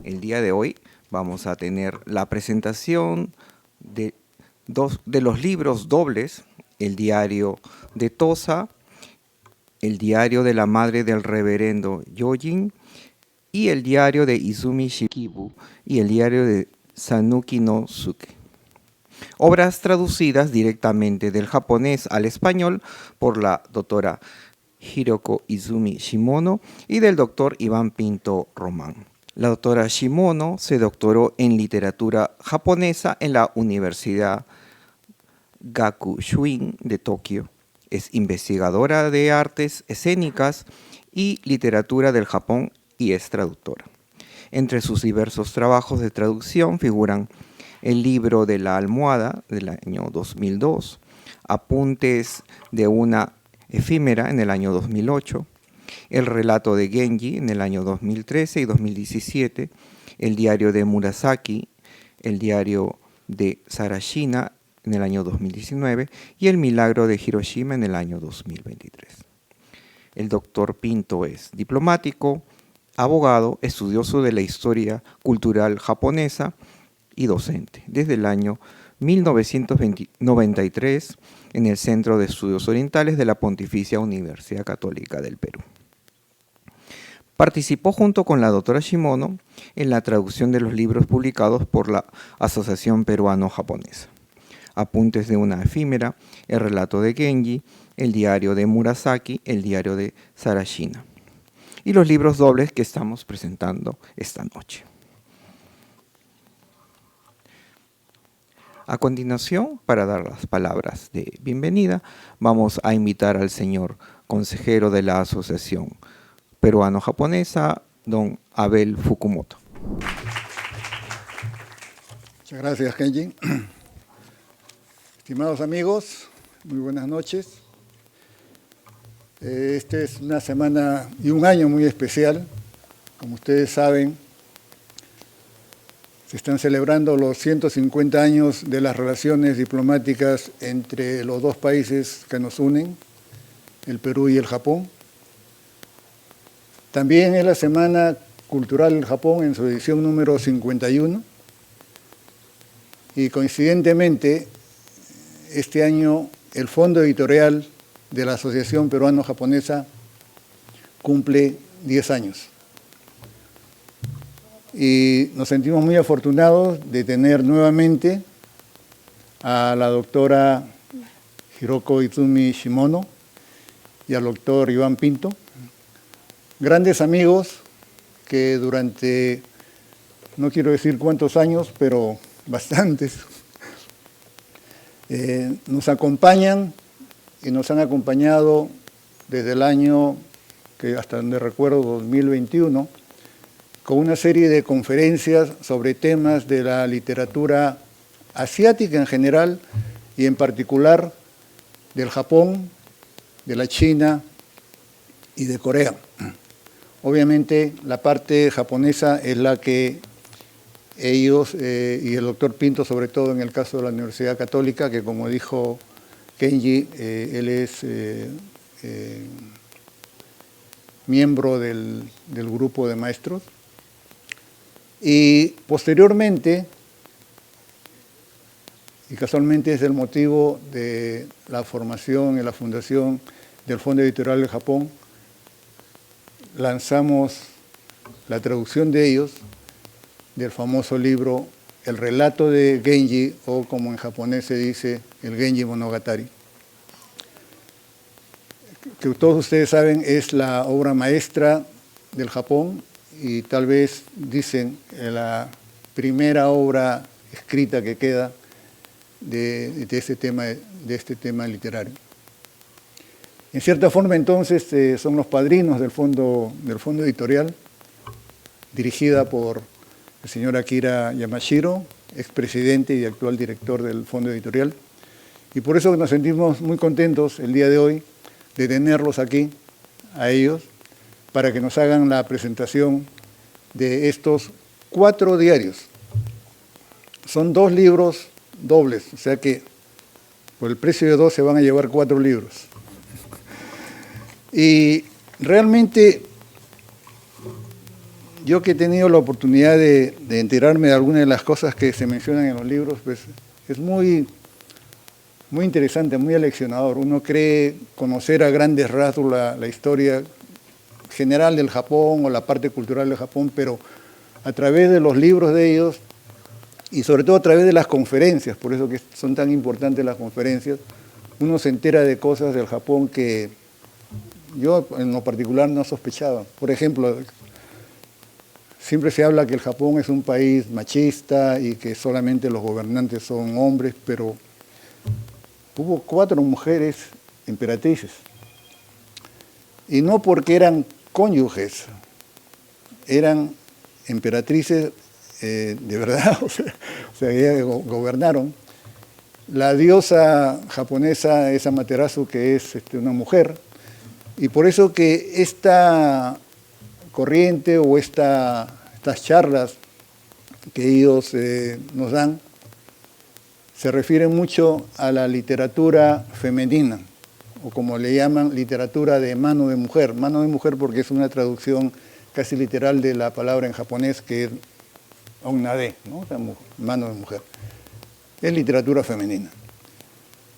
El día de hoy vamos a tener la presentación de dos de los libros dobles, el diario de Tosa, el diario de la madre del reverendo Yojin y el diario de Izumi Shikibu y el diario de Sanuki no Suke. Obras traducidas directamente del japonés al español por la doctora Hiroko Izumi Shimono y del doctor Iván Pinto Román. La doctora Shimono se doctoró en literatura japonesa en la Universidad Gakushuin de Tokio. Es investigadora de artes escénicas y literatura del Japón y es traductora. Entre sus diversos trabajos de traducción figuran El libro de la almohada del año 2002, Apuntes de una efímera en el año 2008, El relato de Genji en el año 2013 y 2017, El diario de Murasaki, El diario de Sarashina en el año 2019 y El milagro de Hiroshima en el año 2023. El doctor Pinto es diplomático, abogado, estudioso de la historia cultural japonesa y docente desde el año 1993 en el Centro de Estudios Orientales de la Pontificia Universidad Católica del Perú. Participó junto con la doctora Shimono en la traducción de los libros publicados por la Asociación Peruano-Japonesa. Apuntes de una efímera, El relato de Genji, El diario de Murasaki, El diario de Sarashina. Y los libros dobles que estamos presentando esta noche. A continuación, para dar las palabras de bienvenida, vamos a invitar al señor consejero de la Asociación Peruano-Japonesa, don Abel Fukumoto. Muchas gracias, Kenji. Estimados amigos, muy buenas noches. Esta es una semana y un año muy especial. Como ustedes saben, se están celebrando los 150 años de las relaciones diplomáticas entre los dos países que nos unen, el Perú y el Japón. También es la Semana Cultural del Japón en su edición número 51. Y coincidentemente, este año el Fondo Editorial de la Asociación Peruano-Japonesa cumple 10 años. Y nos sentimos muy afortunados de tener nuevamente a la doctora Hiroko Izumi Shimono y al doctor Iván Pinto, grandes amigos que durante, no quiero decir cuántos años, pero bastantes, nos acompañan y nos han acompañado desde el año, que hasta donde recuerdo, 2021, con una serie de conferencias sobre temas de la literatura asiática en general y en particular del Japón, de la China y de Corea. Obviamente la parte japonesa es la que ellos y el doctor Pinto, sobre todo en el caso de la Universidad Católica, que como dijo Kenji, él es miembro del grupo de maestros. Y posteriormente, y casualmente es el motivo de la formación y la fundación del Fondo Editorial del Japón, lanzamos la traducción de ellos del famoso libro El relato de Genji, o como en japonés se dice, el Genji Monogatari. Que todos ustedes saben, es la obra maestra del Japón y tal vez dicen la primera obra escrita que queda de este tema literario. En cierta forma, entonces, son los padrinos del fondo editorial, dirigida por el señor Akira Yamashiro, expresidente y actual director del fondo editorial. Y por eso nos sentimos muy contentos el día de hoy de tenerlos aquí, a ellos, para que nos hagan la presentación de estos 4 diarios. Son 2 libros dobles, o sea que por el precio de 2 se van a llevar 4 libros. Y realmente yo que he tenido la oportunidad de enterarme de algunas de las cosas que se mencionan en los libros, pues es muy interesante, muy aleccionador. Uno cree conocer a grandes rasgos la historia general del Japón o la parte cultural del Japón, pero a través de los libros de ellos y sobre todo a través de las conferencias, por eso que son tan importantes las conferencias, uno se entera de cosas del Japón que yo en lo particular no sospechaba. Por ejemplo, siempre se habla que el Japón es un país machista y que solamente los gobernantes son hombres, pero hubo 4 mujeres emperatrices. Y no porque eran cónyuges, eran emperatrices de verdad, o sea, ellas gobernaron. La diosa japonesa es Amaterasu, que es una mujer, y por eso que esta corriente o estas charlas que ellos nos dan se refieren mucho a la literatura femenina, o como le llaman, literatura de mano de mujer porque es una traducción casi literal de la palabra en japonés que es onnade, ¿no? O sea, mano de mujer. Es literatura femenina.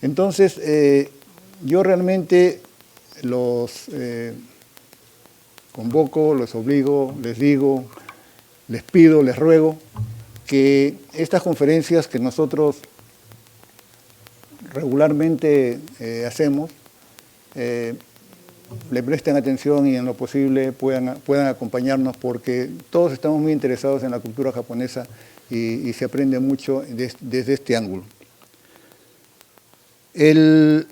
Entonces, yo realmente los convoco, los obligo, les digo, les pido, les ruego que estas conferencias que nosotros regularmente hacemos, le presten atención y en lo posible puedan acompañarnos, porque todos estamos muy interesados en la cultura japonesa y se aprende mucho desde este ángulo. Este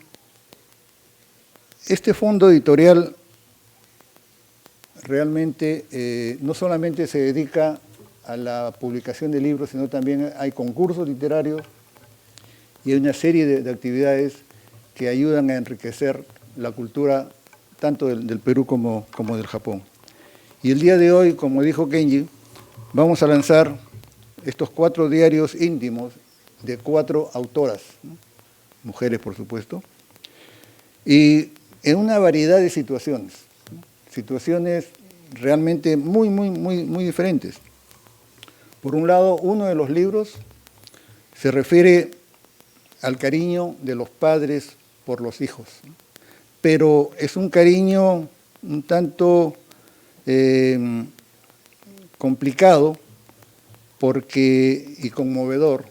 fondo editorial realmente no solamente se dedica a la publicación de libros, sino también hay concursos literarios y hay una serie de actividades que ayudan a enriquecer la cultura tanto del Perú como del Japón. Y el día de hoy, como dijo Kenji, vamos a lanzar estos 4 diarios íntimos de 4 autoras, ¿no? Mujeres, por supuesto, y en una variedad de situaciones, ¿no? Situaciones realmente muy diferentes. Por un lado, uno de los libros se refiere al cariño de los padres por los hijos, ¿no? Pero es un cariño un tanto complicado y conmovedor,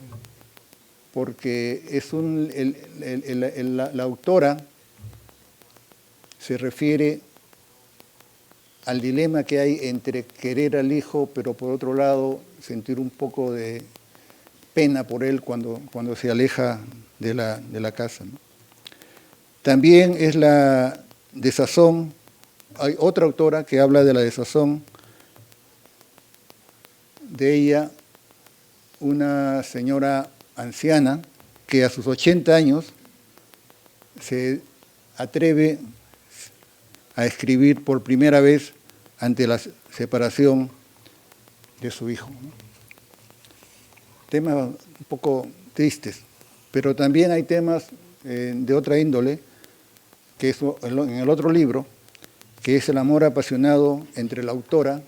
porque la autora se refiere al dilema que hay entre querer al hijo, pero por otro lado sentir un poco de pena por él cuando se aleja de la casa, ¿no? También es la desazón. Hay otra autora que habla de la desazón de ella, una señora anciana que a sus 80 años se atreve a escribir por primera vez ante la separación de su hijo, ¿no? Temas un poco tristes, pero también hay temas de otra índole, que es en el otro libro, que es el amor apasionado entre la autora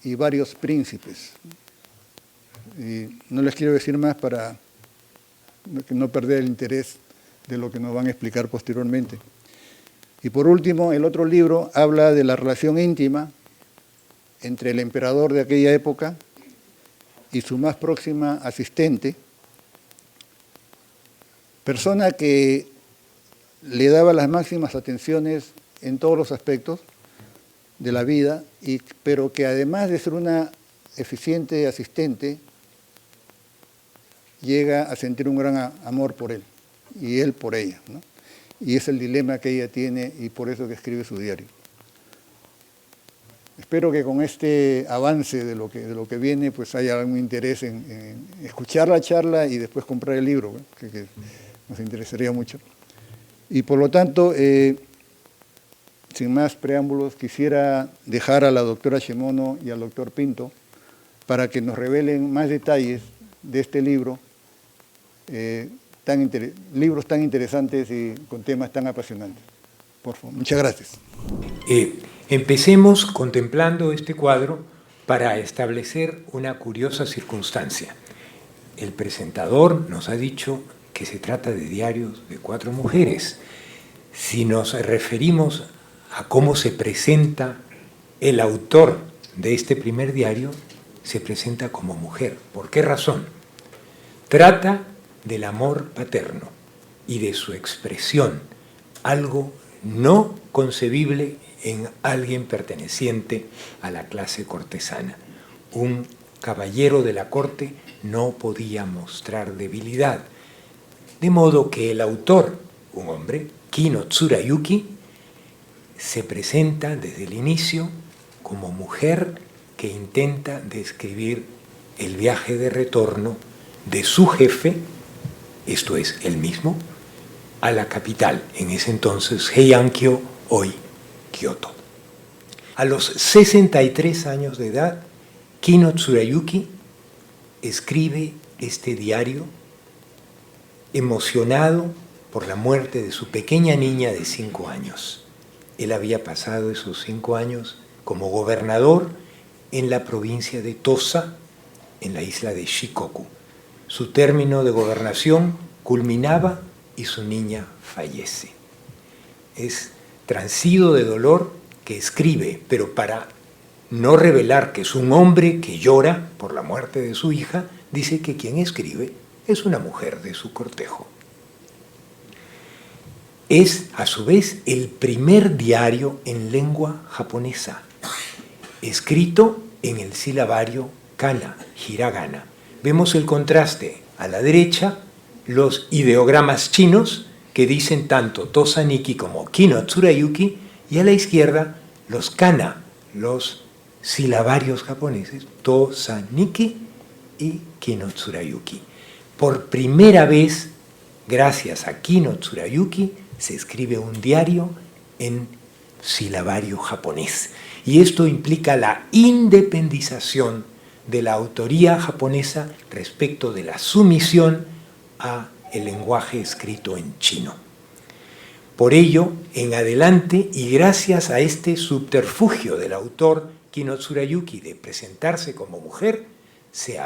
y varios príncipes. Y no les quiero decir más para no perder el interés de lo que nos van a explicar posteriormente. Y por último, el otro libro habla de la relación íntima entre el emperador de aquella época y su más próxima asistente, persona que le daba las máximas atenciones en todos los aspectos de la vida, pero que además de ser una eficiente asistente, llega a sentir un gran amor por él, y él por ella, ¿no? Y es el dilema que ella tiene, y por eso que escribe su diario. Espero que con este avance de lo que viene, pues haya algún interés en escuchar la charla y después comprar el libro, ¿no? que nos interesaría mucho. Y por lo tanto, sin más preámbulos, quisiera dejar a la doctora Shimono y al doctor Pinto para que nos revelen más detalles de este libro, libros tan interesantes y con temas tan apasionantes. Por favor, muchas gracias. Empecemos contemplando este cuadro para establecer una curiosa circunstancia. El presentador nos ha dicho que se trata de diarios de 4 mujeres. Si nos referimos a cómo se presenta el autor de este primer diario, se presenta como mujer. ¿Por qué razón? Trata del amor paterno y de su expresión, algo no concebible en alguien perteneciente a la clase cortesana. Un caballero de la corte no podía mostrar debilidad. De modo que el autor, un hombre, Kino Tsurayuki, se presenta desde el inicio como mujer que intenta describir el viaje de retorno de su jefe, esto es, él mismo, a la capital, en ese entonces Heiankyo, hoy Kioto. A los 63 años de edad, Kino Tsurayuki escribe este diario emocionado por la muerte de su pequeña niña de 5 años. Él había pasado esos 5 años como gobernador en la provincia de Tosa, en la isla de Shikoku. Su término de gobernación culminaba y su niña fallece. Es transido de dolor que escribe, pero para no revelar que es un hombre que llora por la muerte de su hija, dice que quien escribe es una mujer de su cortejo. Es, a su vez, el primer diario en lengua japonesa, escrito en el silabario kana, hiragana. Vemos el contraste. A la derecha, los ideogramas chinos que dicen tanto Tosa Nikki como Kino Tsurayuki, y a la izquierda, los kana, los silabarios japoneses, Tosa Nikki y Kino Tsurayuki. Por primera vez, gracias a Kino Tsurayuki, se escribe un diario en silabario japonés. Y esto implica la independización de la autoría japonesa respecto de la sumisión a el lenguaje escrito en chino. Por ello, en adelante, y gracias a este subterfugio del autor Kino Tsurayuki de presentarse como mujer, se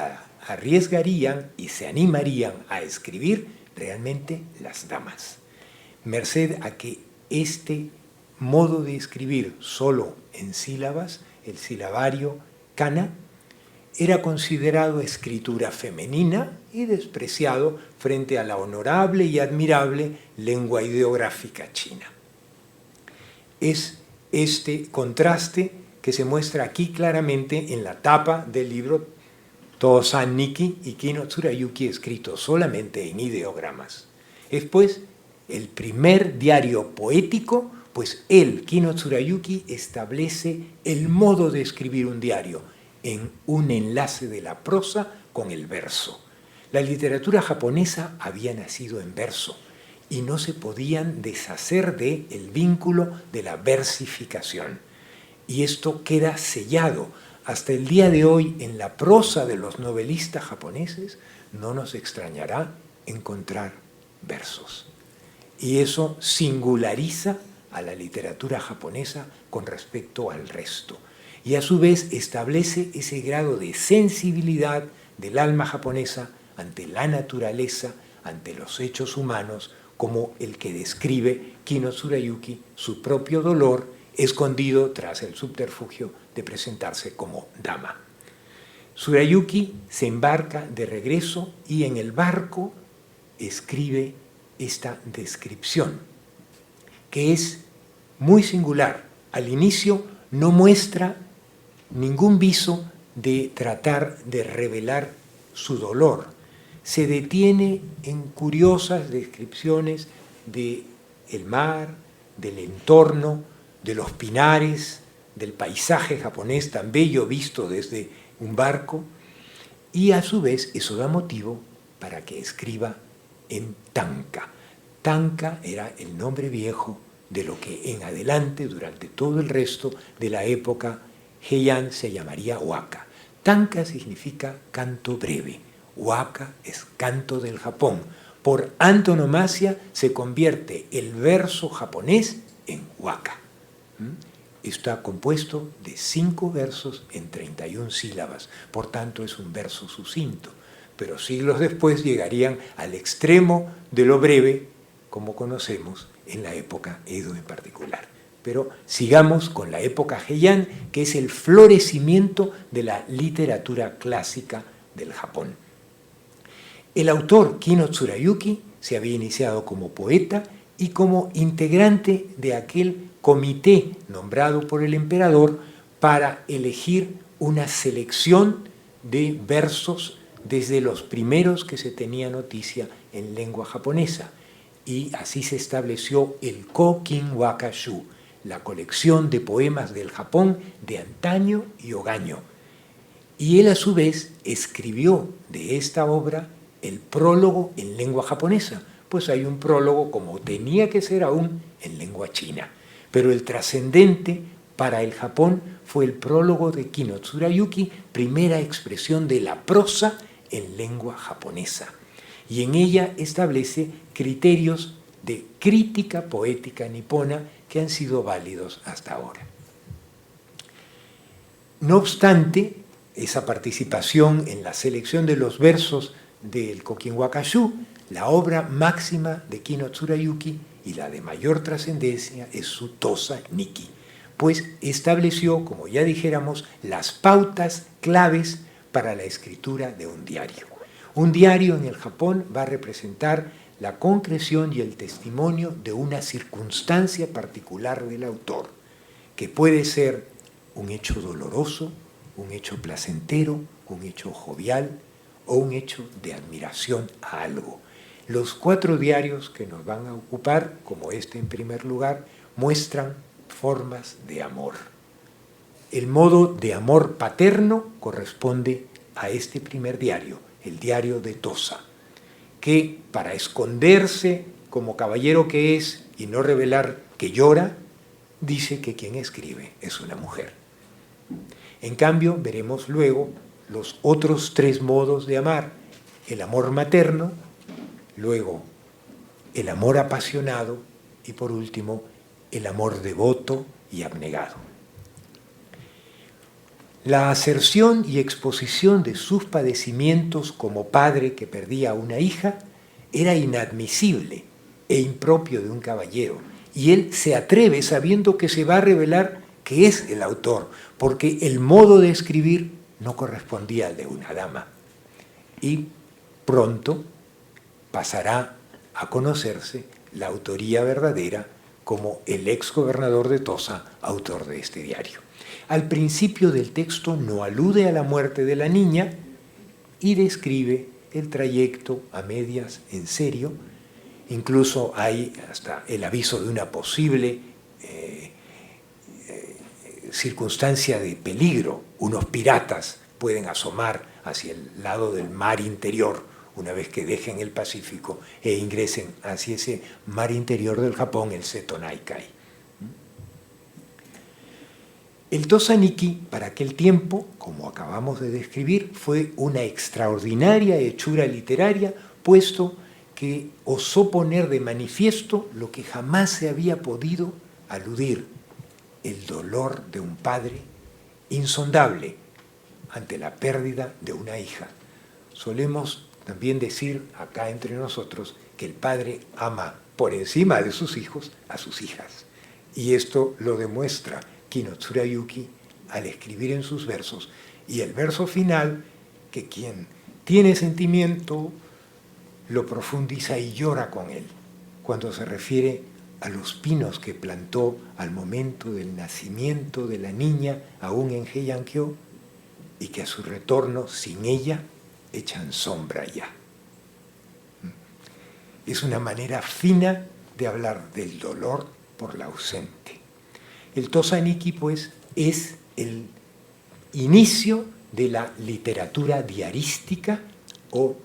arriesgarían y se animarían a escribir realmente las damas. Merced a que este modo de escribir solo en sílabas, el silabario kana, era considerado escritura femenina y despreciado frente a la honorable y admirable lengua ideográfica china. Es este contraste que se muestra aquí claramente en la tapa del libro Tosan Nikki y Kino Tsurayuki, escrito solamente en ideogramas. Es pues el primer diario poético, pues él, Kino Tsurayuki, establece el modo de escribir un diario en un enlace de la prosa con el verso. La literatura japonesa había nacido en verso y no se podían deshacer del vínculo de la versificación. Y esto queda sellado. Hasta el día de hoy, en la prosa de los novelistas japoneses, no nos extrañará encontrar versos. Y eso singulariza a la literatura japonesa con respecto al resto. Y a su vez establece ese grado de sensibilidad del alma japonesa ante la naturaleza, ante los hechos humanos, como el que describe Kino Tsurayuki, su propio dolor escondido tras el subterfugio de presentarse como dama. Tsurayuki se embarca de regreso y en el barco escribe esta descripción, que es muy singular. Al inicio no muestra ningún viso de tratar de revelar su dolor. Se detiene en curiosas descripciones del mar, del entorno, de los pinares, del paisaje japonés tan bello visto desde un barco, y a su vez eso da motivo para que escriba en tanka. Tanka era el nombre viejo de lo que en adelante, durante todo el resto de la época Heian, se llamaría waka. Tanka significa canto breve. Waka es canto del Japón. Por antonomasia se convierte el verso japonés en waka. está compuesto de 5 versos en 31 sílabas, por tanto es un verso sucinto, pero siglos después llegarían al extremo de lo breve, como conocemos en la época Edo en particular. Pero sigamos con la época Heian, que es el florecimiento de la literatura clásica del Japón. El autor Kino Tsurayuki se había iniciado como poeta y como integrante de aquel comité nombrado por el emperador para elegir una selección de versos desde los primeros que se tenía noticia en lengua japonesa. Y así se estableció el Kokin Wakashu, la colección de poemas del Japón de antaño y hogaño. Y él a su vez escribió de esta obra el prólogo en lengua japonesa, pues hay un prólogo como tenía que ser aún en lengua china. Pero el trascendente para el Japón fue el prólogo de Kino Tsurayuki, primera expresión de la prosa en lengua japonesa. Y en ella establece criterios de crítica poética nipona que han sido válidos hasta ahora. No obstante, esa participación en la selección de los versos del Kokin Wakashu, la obra máxima de Kino Tsurayuki y la de mayor trascendencia es su Tosa Nikki, pues estableció, como ya dijéramos, las pautas claves para la escritura de un diario. Un diario en el Japón va a representar la concreción y el testimonio de una circunstancia particular del autor, que puede ser un hecho doloroso, un hecho placentero, un hecho jovial o un hecho de admiración a algo. Los 4 diarios que nos van a ocupar, como este en primer lugar, muestran formas de amor. El modo de amor paterno corresponde a este primer diario, el diario de Tosa, que para esconderse como caballero que es y no revelar que llora, dice que quien escribe es una mujer. En cambio, veremos luego los otros 3 modos de amar: el amor materno, luego el amor apasionado y por último el amor devoto y abnegado. La aserción y exposición de sus padecimientos como padre que perdía a una hija era inadmisible e impropio de un caballero, y él se atreve sabiendo que se va a revelar que es el autor, porque el modo de escribir no correspondía al de una dama. Y pronto pasará a conocerse la autoría verdadera como el ex gobernador de Tosa, autor de este diario. Al principio del texto no alude a la muerte de la niña y describe el trayecto a medias en serio. Incluso hay hasta el aviso de una posible circunstancia de peligro. Unos piratas pueden asomar hacia el lado del mar interior una vez que dejen el Pacífico e ingresen hacia ese mar interior del Japón, el Seto Naikai. El Tosa Nikki, para aquel tiempo, como acabamos de describir, fue una extraordinaria hechura literaria, puesto que osó poner de manifiesto lo que jamás se había podido aludir: el dolor de un padre insondable ante la pérdida de una hija. Solemos también decir acá entre nosotros que el padre ama por encima de sus hijos a sus hijas. Y esto lo demuestra Kino Tsurayuki al escribir en sus versos. Y el verso final, que quien tiene sentimiento lo profundiza y llora con él, cuando se refiere a los pinos que plantó al momento del nacimiento de la niña aún en Heian-kyo, y que a su retorno sin ella echan sombra ya. Es una manera fina de hablar del dolor por la ausente. El Tosa Nikki, pues, es el inicio de la literatura diarística o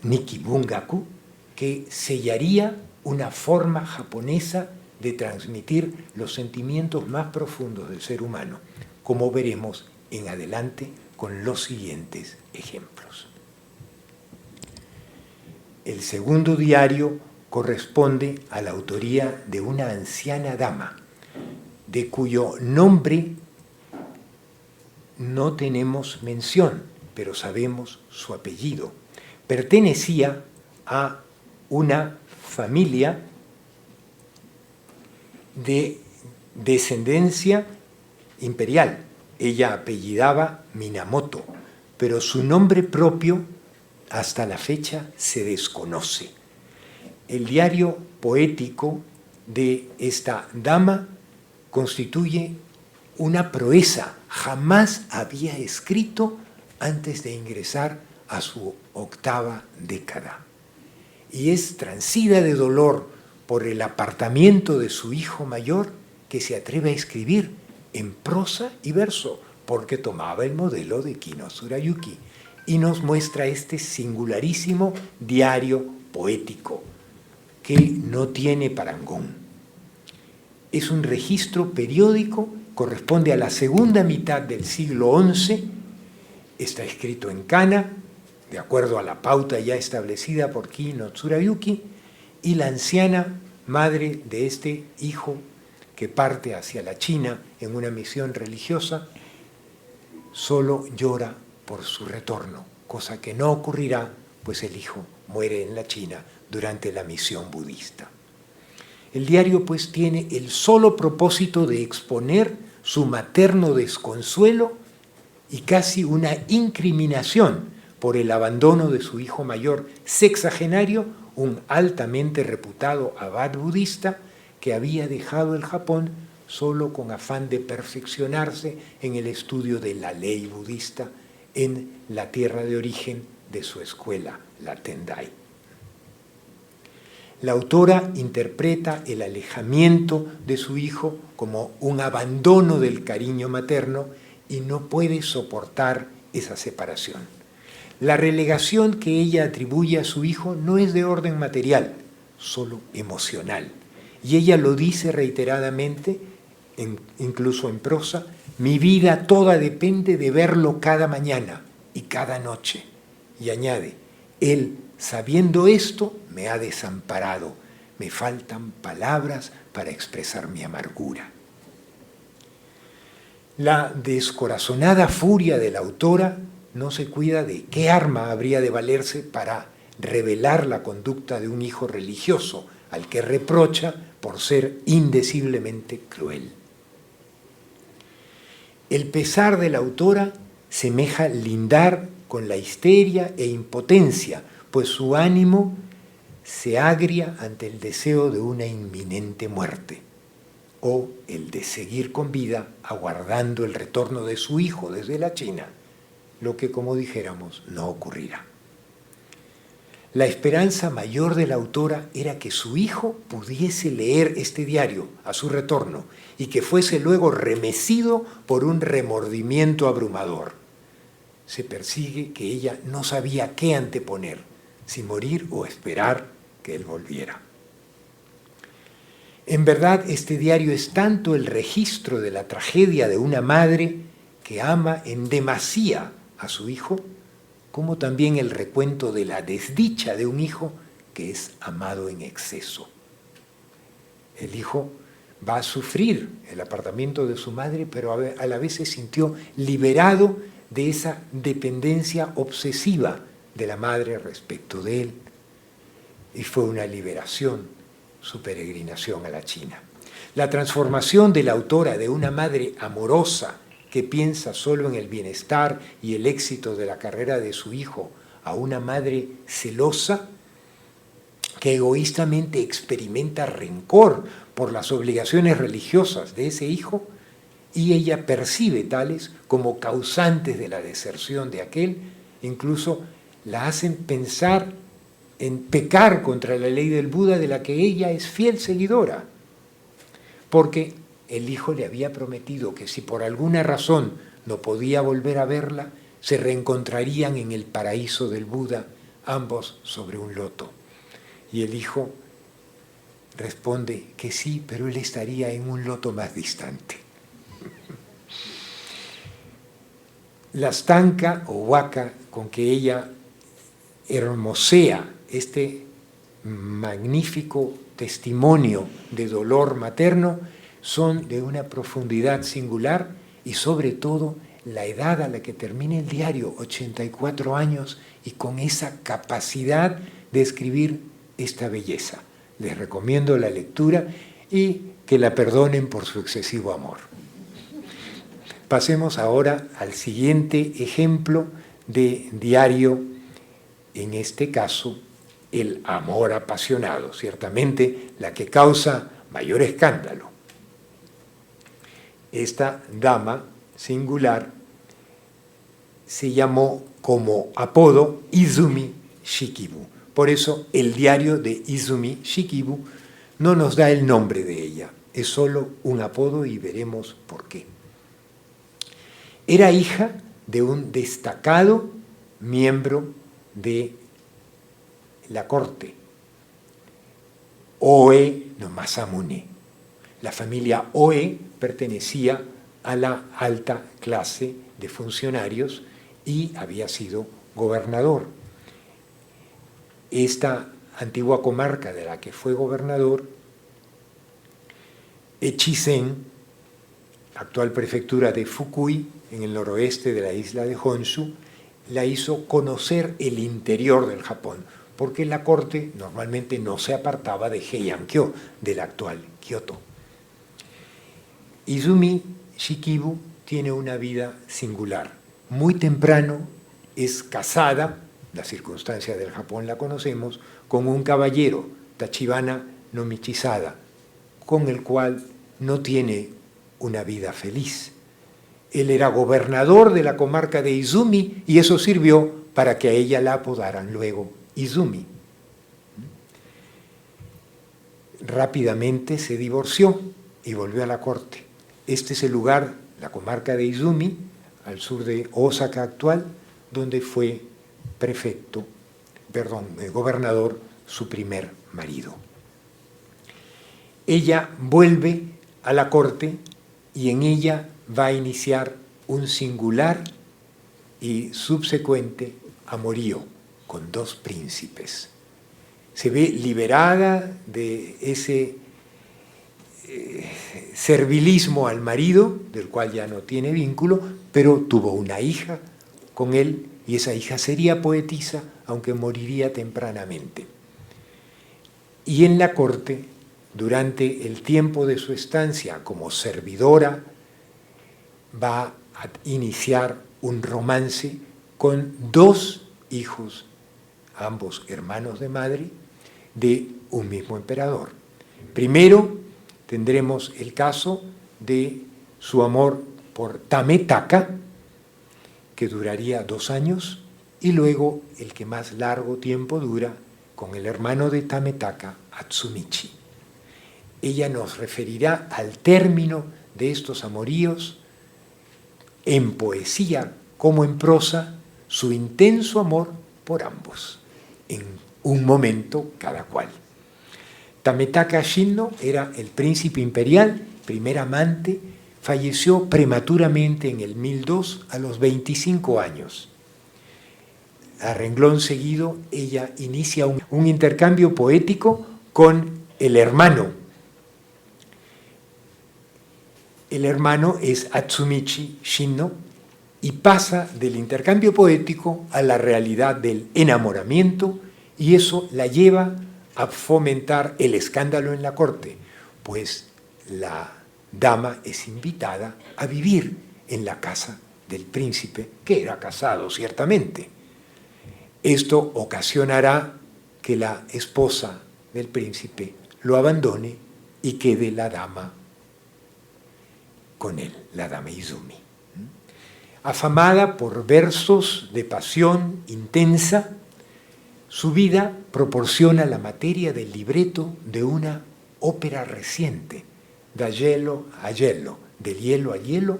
Nikibungaku, que sellaría una forma japonesa de transmitir los sentimientos más profundos del ser humano, como veremos en adelante con los siguientes ejemplos. El segundo diario corresponde a la autoría de una anciana dama, de cuyo nombre no tenemos mención, pero sabemos su apellido. Pertenecía a una familia de descendencia imperial. Ella apellidaba Minamoto, pero su nombre propio hasta la fecha se desconoce. El diario poético de esta dama constituye una proeza. Jamás había escrito antes de ingresar a su 8ª década. Y es transida de dolor por el apartamiento de su hijo mayor que se atreve a escribir en prosa y verso, porque tomaba el modelo de Kino Tsurayuki y nos muestra este singularísimo diario poético que no tiene parangón. Es un registro periódico, corresponde a la segunda mitad del siglo XI, está escrito en kana, de acuerdo a la pauta ya establecida por Kino Tsurayuki, y la anciana madre de este hijo que parte hacia la China en una misión religiosa, solo llora por su retorno, cosa que no ocurrirá, pues el hijo muere en la China durante la misión budista. El diario pues tiene el solo propósito de exponer su materno desconsuelo y casi una incriminación por el abandono de su hijo mayor sexagenario, un altamente reputado abad budista que había dejado el Japón solo con afán de perfeccionarse en el estudio de la ley budista en la tierra de origen de su escuela, la Tendai. La autora interpreta el alejamiento de su hijo como un abandono del cariño materno y no puede soportar esa separación. La relegación que ella atribuye a su hijo no es de orden material, solo emocional. Y ella lo dice reiteradamente, incluso en prosa: mi vida toda depende de verlo cada mañana y cada noche. Y añade, él, sabiendo esto, me ha desamparado. Me faltan palabras para expresar mi amargura. La descorazonada furia de la autora no se cuida de qué arma habría de valerse para revelar la conducta de un hijo religioso, al que reprocha por ser indeciblemente cruel. El pesar de la autora semeja lindar con la histeria e impotencia, pues su ánimo se agria ante el deseo de una inminente muerte o el de seguir con vida aguardando el retorno de su hijo desde la China, lo que, como dijéramos, no ocurrirá. La esperanza mayor de la autora era que su hijo pudiese leer este diario a su retorno y que fuese luego remecido por un remordimiento abrumador. Se persigue que ella no sabía qué anteponer, si morir o esperar que él volviera. En verdad, este diario es tanto el registro de la tragedia de una madre que ama en demasía a su hijo, como también el recuento de la desdicha de un hijo que es amado en exceso. El hijo va a sufrir el apartamiento de su madre, pero a la vez se sintió liberado de esa dependencia obsesiva de la madre respecto de él. Y fue una liberación su peregrinación a la China. La transformación de la autora de una madre amorosa que piensa solo en el bienestar y el éxito de la carrera de su hijo a una madre celosa que egoístamente experimenta rencor por las obligaciones religiosas de ese hijo, y ella percibe tales como causantes de la deserción de aquel, incluso la hacen pensar en pecar contra la ley del Buda de la que ella es fiel seguidora, porque el hijo le había prometido que si por alguna razón no podía volver a verla, se reencontrarían en el paraíso del Buda, ambos sobre un loto. Y el hijo responde que sí, pero él estaría en un loto más distante. La estanca o huaca con que ella hermosea este magnífico testimonio de dolor materno son de una profundidad singular y sobre todo la edad a la que termina el diario, 84 años, y con esa capacidad de escribir esta belleza. Les recomiendo la lectura y que la perdonen por su excesivo amor. Pasemos ahora al siguiente ejemplo de diario, en este caso, el amor apasionado, ciertamente la que causa mayor escándalo. Esta dama singular se llamó como apodo Izumi Shikibu. Por eso el diario de Izumi Shikibu no nos da el nombre de ella, es solo un apodo y veremos por qué. Era hija de un destacado miembro de la corte, Oe no Masamune. La familia Oe pertenecía a la alta clase de funcionarios y había sido gobernador. Esta antigua comarca de la que fue gobernador, Echizen, actual prefectura de Fukui, en el noroeste de la isla de Honshu, la hizo conocer el interior del Japón, porque la corte normalmente no se apartaba de Heian-kyo, del actual Kioto. Izumi Shikibu tiene una vida singular. Muy temprano es casada, la circunstancia del Japón la conocemos, con un caballero, Tachibana no Michisada, con el cual no tiene una vida feliz. Él era gobernador de la comarca de Izumi y eso sirvió para que a ella la apodaran luego Izumi. Rápidamente se divorció y volvió a la corte. Este es el lugar, la comarca de Izumi, al sur de Osaka actual, donde fue gobernador su primer marido. Ella vuelve a la corte y en ella va a iniciar un singular y subsecuente amorío con dos príncipes. Se ve liberada de ese servilismo al marido, del cual ya no tiene vínculo, pero tuvo una hija con él y esa hija sería poetisa, aunque moriría tempranamente. Y en la corte, durante el tiempo de su estancia como servidora, va a iniciar un romance con dos hijos, ambos hermanos de madre, de un mismo emperador. Primero tendremos el caso de su amor por Tametaka, que duraría 2 años, y luego el que más largo tiempo dura con el hermano de Tametaka, Atsumichi. Ella nos referirá al término de estos amoríos en poesía como en prosa, su intenso amor por ambos, en un momento cada cual. Tametaka Shinno era el príncipe imperial, primer amante, falleció prematuramente en el 1002 a los 25 años. A renglón seguido, ella inicia un intercambio poético con el hermano. El hermano es Atsumichi Shinno y pasa del intercambio poético a la realidad del enamoramiento y eso la lleva a fomentar el escándalo en la corte, pues la dama es invitada a vivir en la casa del príncipe, que era casado ciertamente. Esto ocasionará que la esposa del príncipe lo abandone y quede la dama con él, la dama Izumi. Afamada por versos de pasión intensa, su vida proporciona la materia del libreto de una ópera reciente, Da hielo a hielo, del hielo al hielo,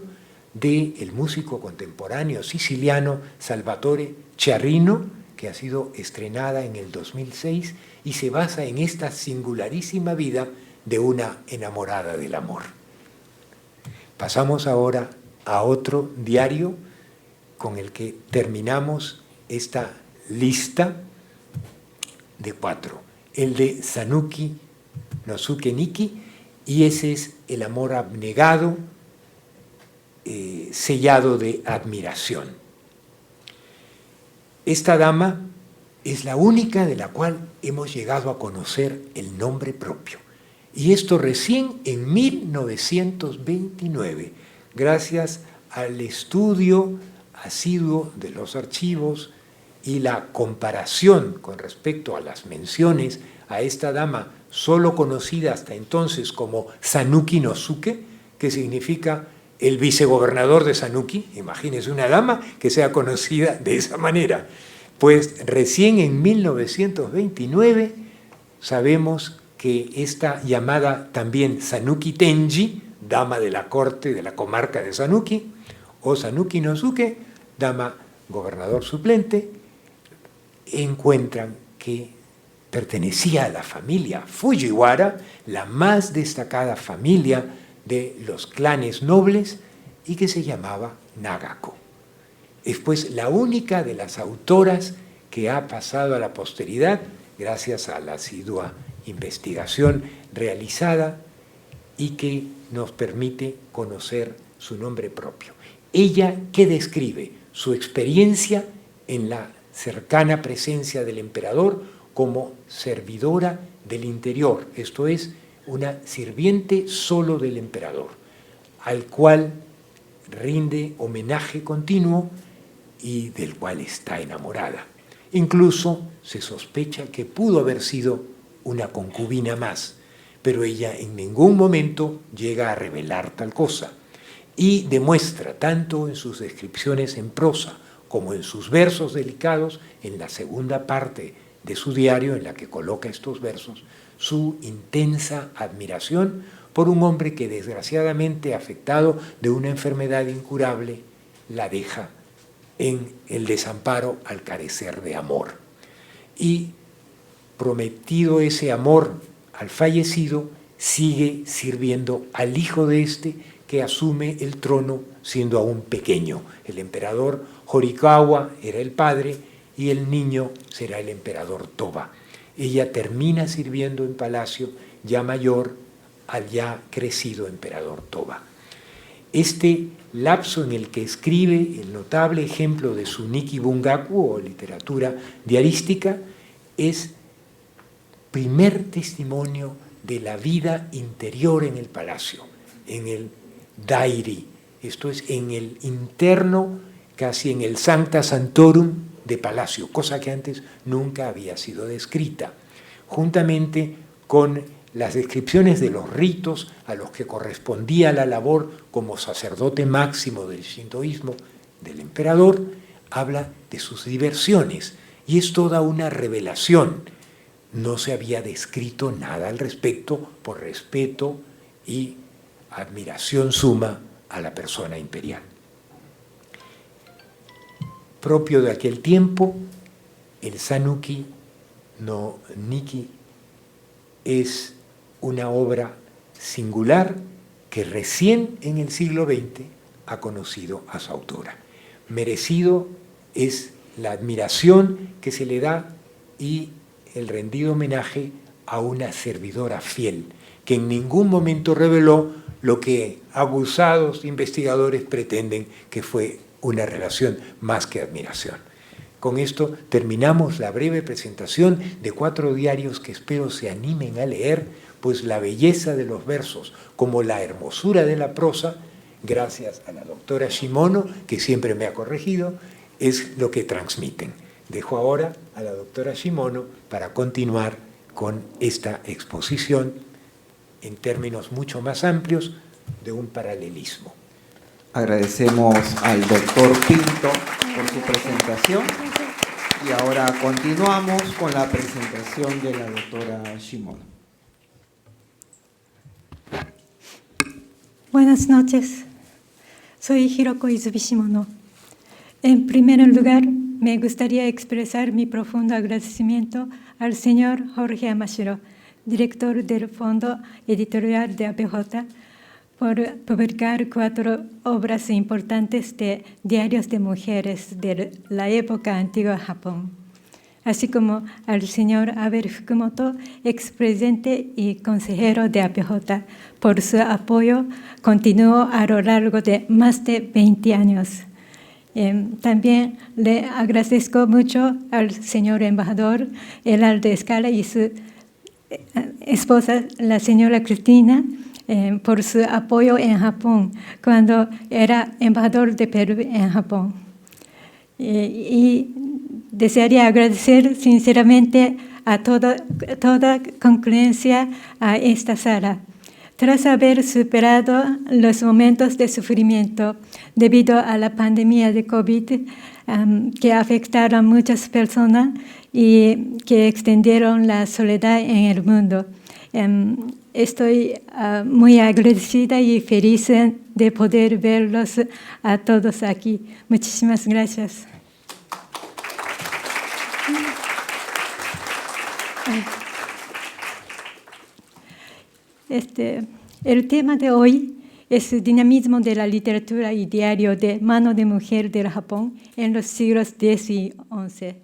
del músico contemporáneo siciliano Salvatore Chiarino, que ha sido estrenada en el 2006 y se basa en esta singularísima vida de una enamorada del amor. Pasamos ahora a otro diario con el que terminamos esta lista de 4, el de Sanuki Nosuke Niki, y ese es el amor abnegado, sellado de admiración. Esta dama es la única de la cual hemos llegado a conocer el nombre propio. Y esto recién en 1929, gracias al estudio asiduo de los archivos y la comparación con respecto a las menciones a esta dama solo conocida hasta entonces como Sanuki no Suke, que significa el vicegobernador de Sanuki. Imagínense una dama que sea conocida de esa manera. Pues recién en 1929 sabemos que esta llamada también Sanuki Tenji, dama de la corte de la comarca de Sanuki, o Sanuki no Suke, dama gobernador suplente, encuentran que pertenecía a la familia Fujiwara, la más destacada familia de los clanes nobles, y que se llamaba Nagako. Es pues la única de las autoras que ha pasado a la posteridad gracias a la asidua investigación realizada y que nos permite conocer su nombre propio. Ella que describe su experiencia en la cercana presencia del emperador como servidora del interior, esto es, una sirviente solo del emperador, al cual rinde homenaje continuo y del cual está enamorada. Incluso se sospecha que pudo haber sido una concubina más, pero ella en ningún momento llega a revelar tal cosa y demuestra tanto en sus descripciones en prosa como en sus versos delicados, en la segunda parte de su diario en la que coloca estos versos, su intensa admiración por un hombre que desgraciadamente, afectado de una enfermedad incurable, la deja en el desamparo al carecer de amor. Y prometido ese amor al fallecido, sigue sirviendo al hijo de este que asume el trono siendo aún pequeño. El emperador Horikawa era el padre y el niño será el emperador Toba. Ella termina sirviendo en palacio ya mayor al ya crecido emperador Toba. Este lapso en el que escribe el notable ejemplo de su Nikki Bungaku o literatura diarística es primer testimonio de la vida interior en el palacio, en el dairi, esto es, en el interno, casi en el sancta sanctorum de palacio, cosa que antes nunca había sido descrita, juntamente con las descripciones de los ritos a los que correspondía la labor como sacerdote máximo del shintoísmo del emperador, habla de sus diversiones y es toda una revelación. No se había descrito nada al respecto por respeto y admiración suma a la persona imperial. Propio de aquel tiempo, el Sanuki no Nikki es una obra singular que recién en el siglo XX ha conocido a su autora. Merecido es la admiración que se le da y el rendido homenaje a una servidora fiel, que en ningún momento reveló lo que abusados investigadores pretenden que fue una relación más que admiración. Con esto terminamos la breve presentación de 4 diarios que espero se animen a leer, pues la belleza de los versos como la hermosura de la prosa, gracias a la doctora Shimono, que siempre me ha corregido, es lo que transmiten. Dejo ahora a la doctora Shimono para continuar con esta exposición en términos mucho más amplios de un paralelismo. Agradecemos al doctor Pinto por su presentación y ahora continuamos con la presentación de la doctora Shimono. Buenas noches, soy Hiroko Izubi Shimono. En primer lugar, me gustaría expresar mi profundo agradecimiento al señor Jorge Amashiro, director del Fondo Editorial de APJ, por publicar 4 obras importantes de diarios de mujeres de la época antigua Japón. así como al señor Abe Fukumoto, expresidente y consejero de APJ, por su apoyo continuo a lo largo de más de 20 años. También le agradezco mucho al señor embajador Heraldo Escala y su esposa, la señora Cristina, por su apoyo en Japón, cuando era embajador de Perú en Japón. Y desearía agradecer sinceramente a toda concurrencia a esta sala. Tras haber superado los momentos de sufrimiento debido a la pandemia de COVID que afectaron a muchas personas y que extendieron la soledad en el mundo, estoy muy agradecida y feliz de poder verlos a todos aquí. Muchísimas gracias. El tema de hoy es el dinamismo de la literatura y diario de mano de mujer del Japón en los siglos X y XI.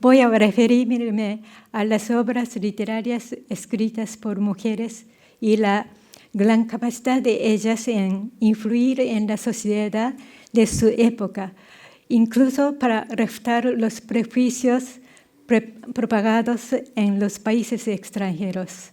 Voy a referirme a las obras literarias escritas por mujeres y la gran capacidad de ellas en influir en la sociedad de su época, incluso para refutar los prejuicios propagados en los países extranjeros.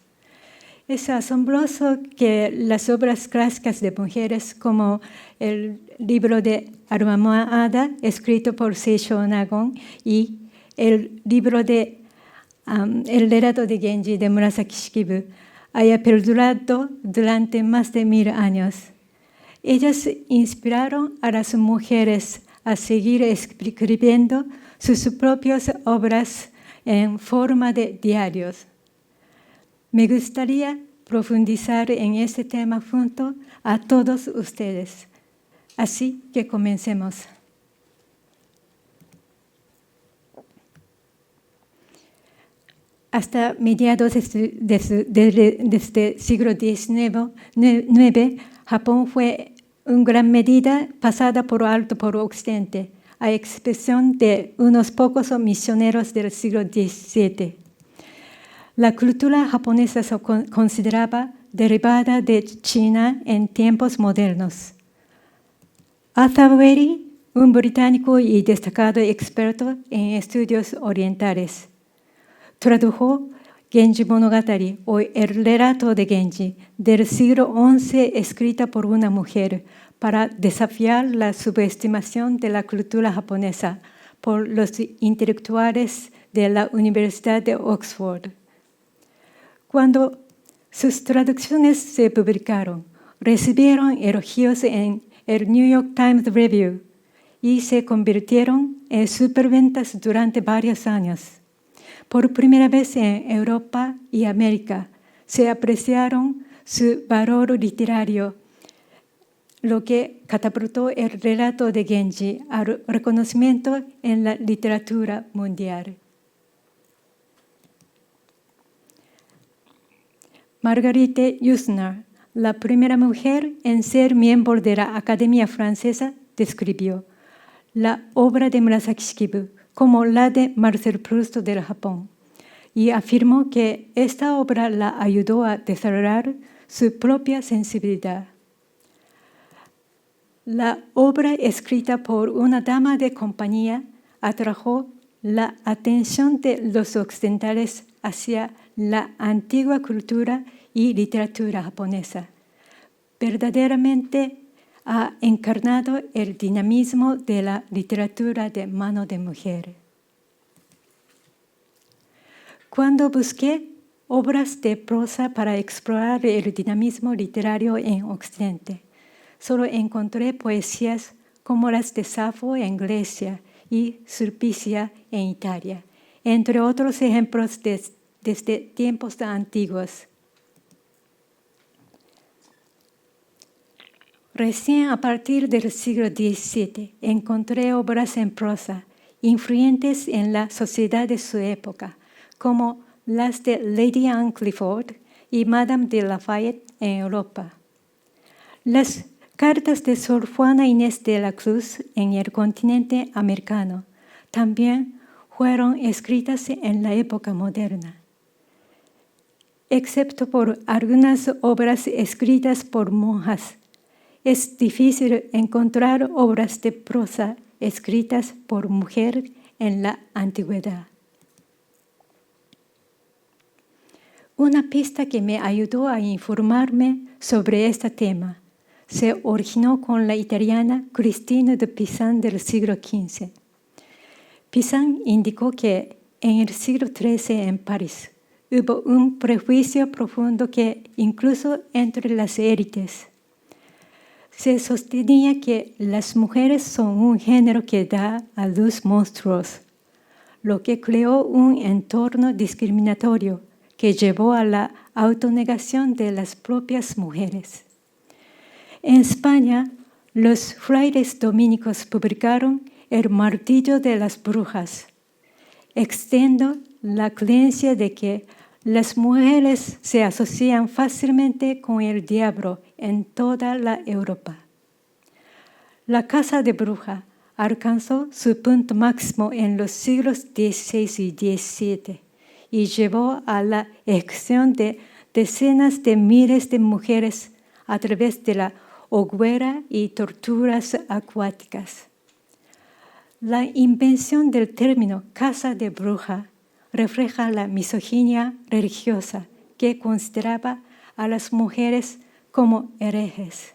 Es asombroso que las obras clásicas de mujeres, como el libro de Almohada, escrito por Seisho Nagon, y el libro de El relato de Genji de Murasaki Shikibu, haya perdurado durante más de 1000 años. Ellas inspiraron a las mujeres a seguir escribiendo sus propias obras en forma de diarios. Me gustaría profundizar en este tema junto a todos ustedes. Así que comencemos. Hasta mediados de este siglo XIX, Japón fue en gran medida pasada por alto por Occidente, a excepción de unos pocos misioneros del siglo XVII. La cultura japonesa se consideraba derivada de China en tiempos modernos. Arthur Waley, un británico y destacado experto en estudios orientales, tradujo Genji Monogatari, o El relato de Genji, del siglo XI, escrita por una mujer, para desafiar la subestimación de la cultura japonesa por los intelectuales de la Universidad de Oxford. Cuando sus traducciones se publicaron, recibieron elogios en el New York Times Review y se convirtieron en superventas durante varios años. Por primera vez en Europa y América se apreciaron su valor literario, lo que catapultó el relato de Genji al reconocimiento en la literatura mundial. Marguerite Yourcenar, la primera mujer en ser miembro de la Academia Francesa, describió la obra de Murasaki Shikibu como la de Marcel Proust del Japón, y afirmó que esta obra la ayudó a desarrollar su propia sensibilidad. La obra, escrita por una dama de compañía, atrajo la atención de los occidentales hacia la antigua cultura y literatura japonesa. Verdaderamente ha encarnado el dinamismo de la literatura de mano de mujer. Cuando busqué obras de prosa para explorar el dinamismo literario en Occidente, solo encontré poesías como las de Safo en Grecia y Sulpicia en Italia, entre otros ejemplos desde tiempos antiguos. Recién a partir del siglo XVII encontré obras en prosa influyentes en la sociedad de su época, como las de Lady Anne Clifford y Madame de Lafayette en Europa. Las cartas de Sor Juana Inés de la Cruz en el continente americano también fueron escritas en la época moderna. Excepto por algunas obras escritas por monjas, es difícil encontrar obras de prosa escritas por mujeres en la antigüedad. Una pista que me ayudó a informarme sobre este tema se originó con la italiana Cristina de Pizan del siglo XV. Pizan indicó que en el siglo XIII en París hubo un prejuicio profundo que incluso entre las élites se sostenía que las mujeres son un género que da a luz monstruos, lo que creó un entorno discriminatorio que llevó a la autonegación de las propias mujeres. En España, los frailes dominicos publicaron El martillo de las brujas, extendiendo la creencia de que las mujeres se asocian fácilmente con el diablo en toda la Europa. La caza de bruja alcanzó su punto máximo en los siglos XVI y XVII y llevó a la ejecución de decenas de miles de mujeres a través de la hoguera y torturas acuáticas. La invención del término caza de bruja refleja la misoginia religiosa que consideraba a las mujeres como herejes.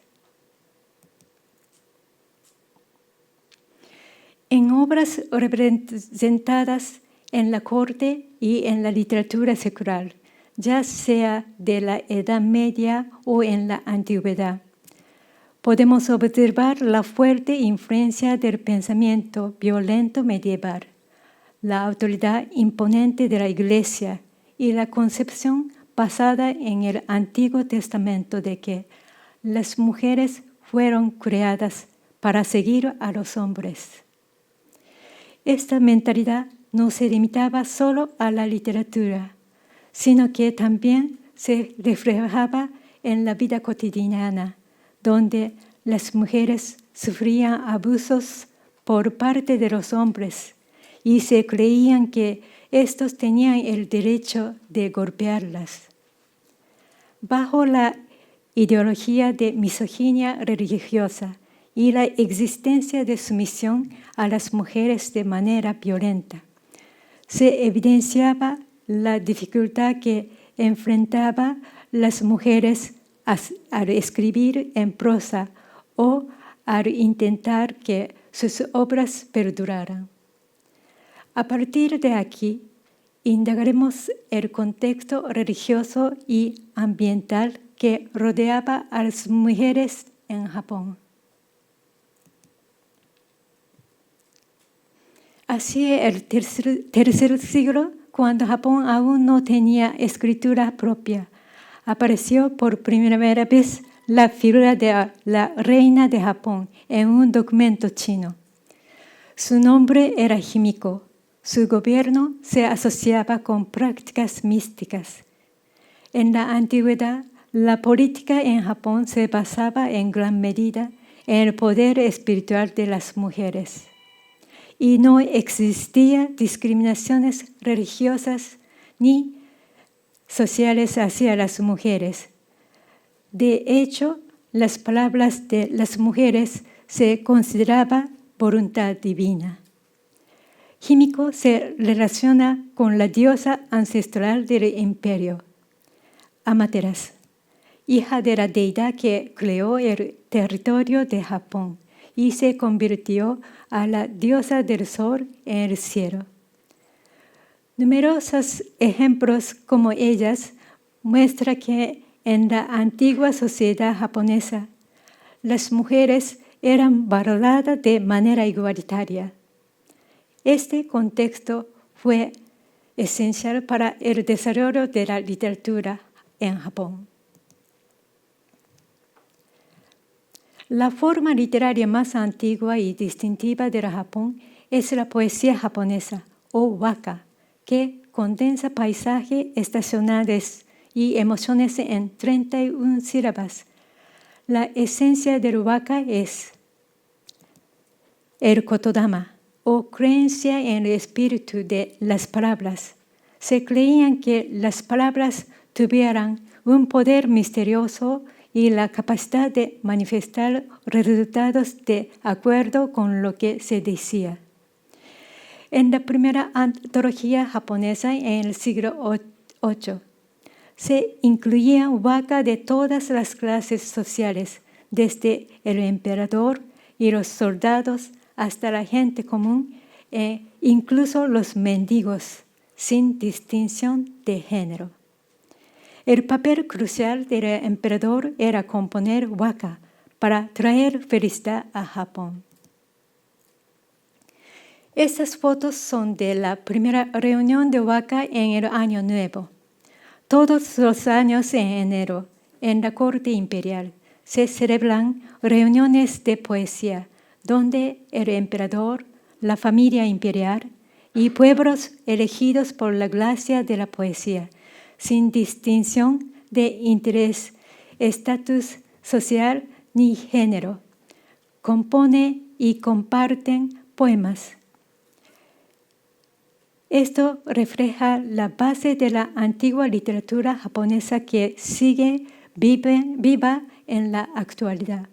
En obras representadas en la corte y en la literatura secular, ya sea de la Edad Media o en la Antigüedad, podemos observar la fuerte influencia del pensamiento violento medieval, la autoridad imponente de la Iglesia y la concepción basada en el Antiguo Testamento de que las mujeres fueron creadas para seguir a los hombres. Esta mentalidad no se limitaba solo a la literatura, sino que también se reflejaba en la vida cotidiana, donde las mujeres sufrían abusos por parte de los hombres y se creían que estos tenían el derecho de golpearlas. Bajo la ideología de misoginia religiosa y la existencia de sumisión a las mujeres de manera violenta, se evidenciaba la dificultad que enfrentaban las mujeres al escribir en prosa o al intentar que sus obras perduraran. A partir de aquí, indagaremos el contexto religioso y ambiental que rodeaba a las mujeres en Japón. Hacia el tercer siglo, cuando Japón aún no tenía escritura propia, apareció por primera vez la figura de la reina de Japón en un documento chino. Su nombre era Himiko. Su gobierno se asociaba con prácticas místicas. En la antigüedad, la política en Japón se basaba en gran medida en el poder espiritual de las mujeres. Y no existía discriminaciones religiosas ni sociales hacia las mujeres. De hecho, las palabras de las mujeres se consideraban voluntad divina. Himiko se relaciona con la diosa ancestral del imperio, Amaterasu, hija de la deidad que creó el territorio de Japón y se convirtió a la diosa del sol en el cielo. Numerosos ejemplos como ellas muestran que en la antigua sociedad japonesa, las mujeres eran valoradas de manera igualitaria. Este contexto fue esencial para el desarrollo de la literatura en Japón. La forma literaria más antigua y distintiva del Japón es la poesía japonesa, o waka, que condensa paisajes estacionales y emociones en 31 sílabas. La esencia del waka es el kotodama, o creencia en el espíritu de las palabras. Se creían que las palabras tuvieran un poder misterioso y la capacidad de manifestar resultados de acuerdo con lo que se decía. En la primera antología japonesa en el siglo VIII, se incluían waka de todas las clases sociales, desde el emperador y los soldados hasta la gente común e incluso los mendigos, sin distinción de género. El papel crucial del emperador era componer waka para traer felicidad a Japón. Estas fotos son de la primera reunión de waka en el Año Nuevo. Todos los años en enero, en la corte imperial, se celebran reuniones de poesía, donde el emperador, la familia imperial y pueblos elegidos por la gracia de la poesía, sin distinción de interés, estatus social ni género, compone y comparten poemas. Esto refleja la base de la antigua literatura japonesa que sigue viva en la actualidad.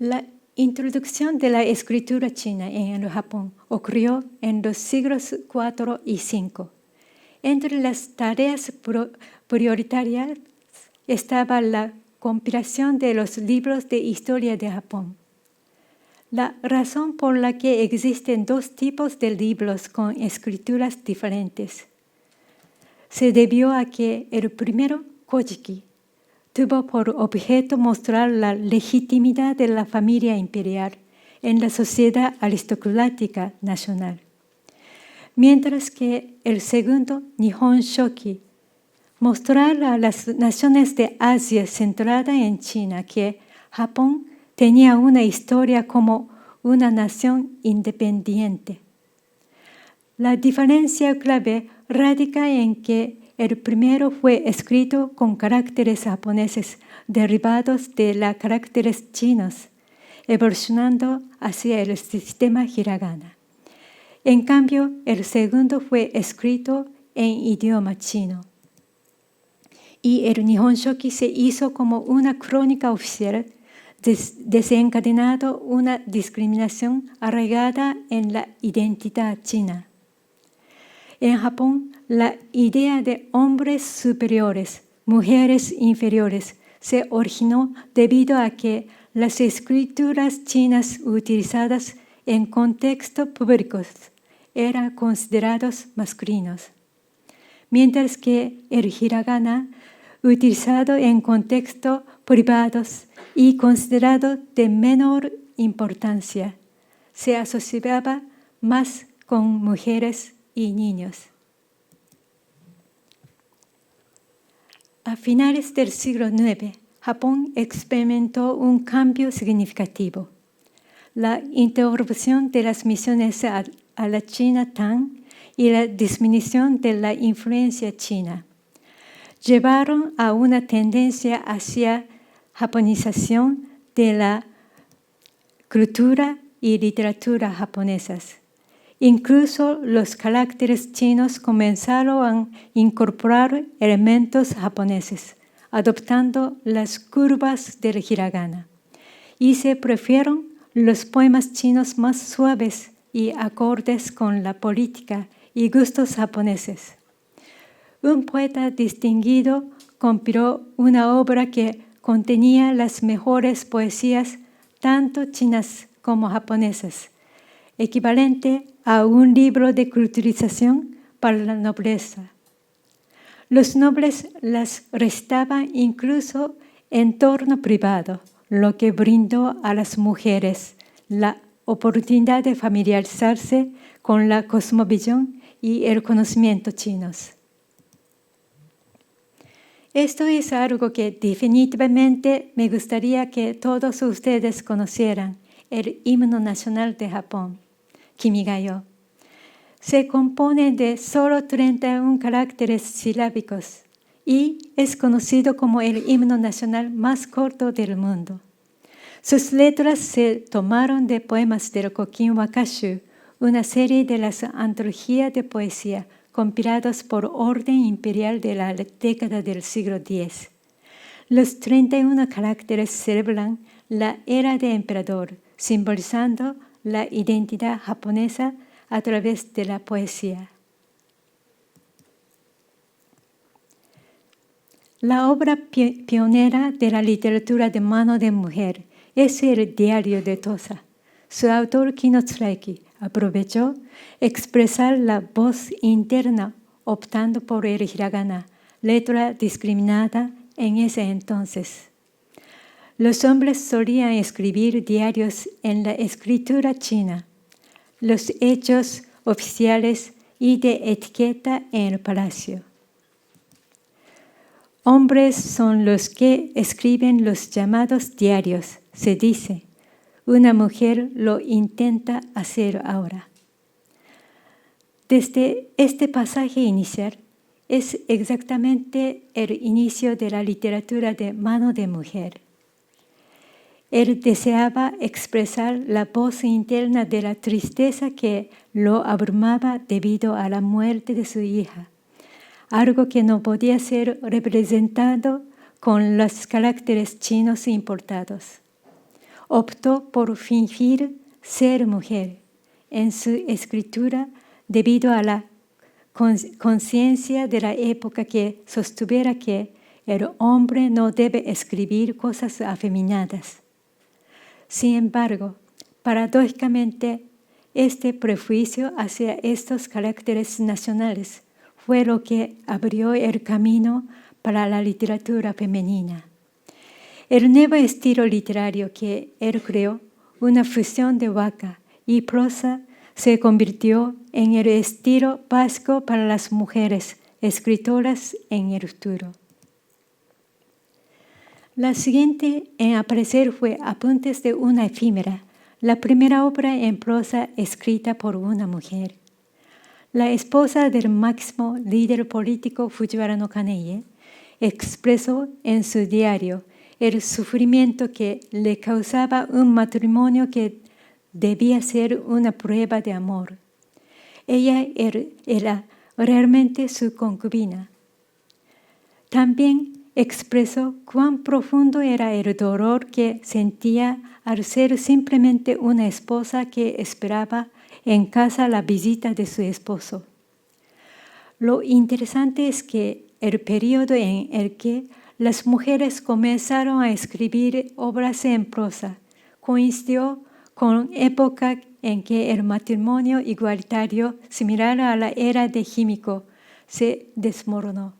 La introducción de la escritura china en el Japón ocurrió en los siglos IV y V. Entre las tareas prioritarias estaba la compilación de los libros de historia de Japón. La razón por la que existen dos tipos de libros con escrituras diferentes se debió a que el primero, Kojiki, tuvo por objeto mostrar la legitimidad de la familia imperial en la sociedad aristocrática nacional, mientras que el segundo, Nihon Shoki, mostrar a las naciones de Asia centrada en China que Japón tenía una historia como una nación independiente. La diferencia clave radica en que el primero fue escrito con caracteres japoneses derivados de los caracteres chinos, evolucionando hacia el sistema hiragana. En cambio, el segundo fue escrito en idioma chino. Y el Nihon Shoki se hizo como una crónica oficial, desencadenando una discriminación arraigada en la identidad china. En Japón, la idea de hombres superiores, mujeres inferiores, se originó debido a que las escrituras chinas utilizadas en contextos públicos eran considerados masculinos, mientras que el hiragana, utilizado en contextos privados y considerado de menor importancia, se asociaba más con mujeres y niños. A finales del siglo IX, Japón experimentó un cambio significativo. La interrupción de las misiones a la China Tang y la disminución de la influencia china llevaron a una tendencia hacia japonización de la cultura y literatura japonesas. Incluso los caracteres chinos comenzaron a incorporar elementos japoneses, adoptando las curvas del hiragana, y se prefieren los poemas chinos más suaves y acordes con la política y gustos japoneses. Un poeta distinguido compiló una obra que contenía las mejores poesías, tanto chinas como japonesas, equivalente a un libro de culturización para la nobleza. Los nobles las recitaban incluso en torno privado, lo que brindó a las mujeres la oportunidad de familiarizarse con la cosmovisión y el conocimiento chinos. Esto es algo que definitivamente me gustaría que todos ustedes conocieran, el himno nacional de Japón, Kimi ga Yo. Se compone de solo 31 caracteres silábicos y es conocido como el himno nacional más corto del mundo. Sus letras se tomaron de poemas del Kokin Wakashu, una serie de las antologías de poesía compilados por orden imperial de la década del siglo X. Los 31 caracteres celebran la era de emperador, simbolizando la identidad japonesa a través de la poesía. La obra pionera de la literatura de mano de mujer es el Diario de Tosa. Su autor, Kino Tsuraki, aprovechó expresar la voz interna optando por el hiragana, letra discriminada en ese entonces. Los hombres solían escribir diarios en la escritura china, los hechos oficiales y de etiqueta en el palacio. Hombres son los que escriben los llamados diarios, se dice. Una mujer lo intenta hacer ahora. Desde este pasaje inicial es exactamente el inicio de la literatura de mano de mujer. Él deseaba expresar la voz interna de la tristeza que lo abrumaba debido a la muerte de su hija, algo que no podía ser representado con los caracteres chinos importados. Optó por fingir ser mujer en su escritura debido a la conciencia de la época que sostuviera que el hombre no debe escribir cosas afeminadas. Sin embargo, paradójicamente, este prejuicio hacia estos caracteres nacionales fue lo que abrió el camino para la literatura femenina. El nuevo estilo literario que él creó, una fusión de waka y prosa, se convirtió en el estilo básico para las mujeres escritoras en el futuro. La siguiente en aparecer fue Apuntes de una efímera, la primera obra en prosa escrita por una mujer. La esposa del máximo líder político Fujiwara no Kaneye expresó en su diario el sufrimiento que le causaba un matrimonio que debía ser una prueba de amor. Ella era realmente su concubina. También expresó cuán profundo era el dolor que sentía al ser simplemente una esposa que esperaba en casa la visita de su esposo. Lo interesante es que el periodo en el que las mujeres comenzaron a escribir obras en prosa coincidió con época en que el matrimonio igualitario, similar a la era de Himiko, se desmoronó.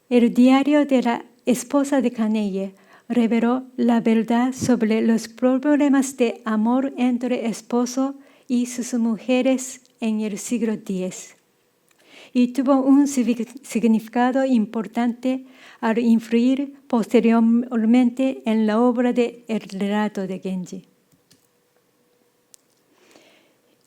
El diario de la esposa de Kaneye reveló la verdad sobre los problemas de amor entre esposo y sus mujeres en el siglo X y tuvo un significado importante al influir posteriormente en la obra de El relato de Genji.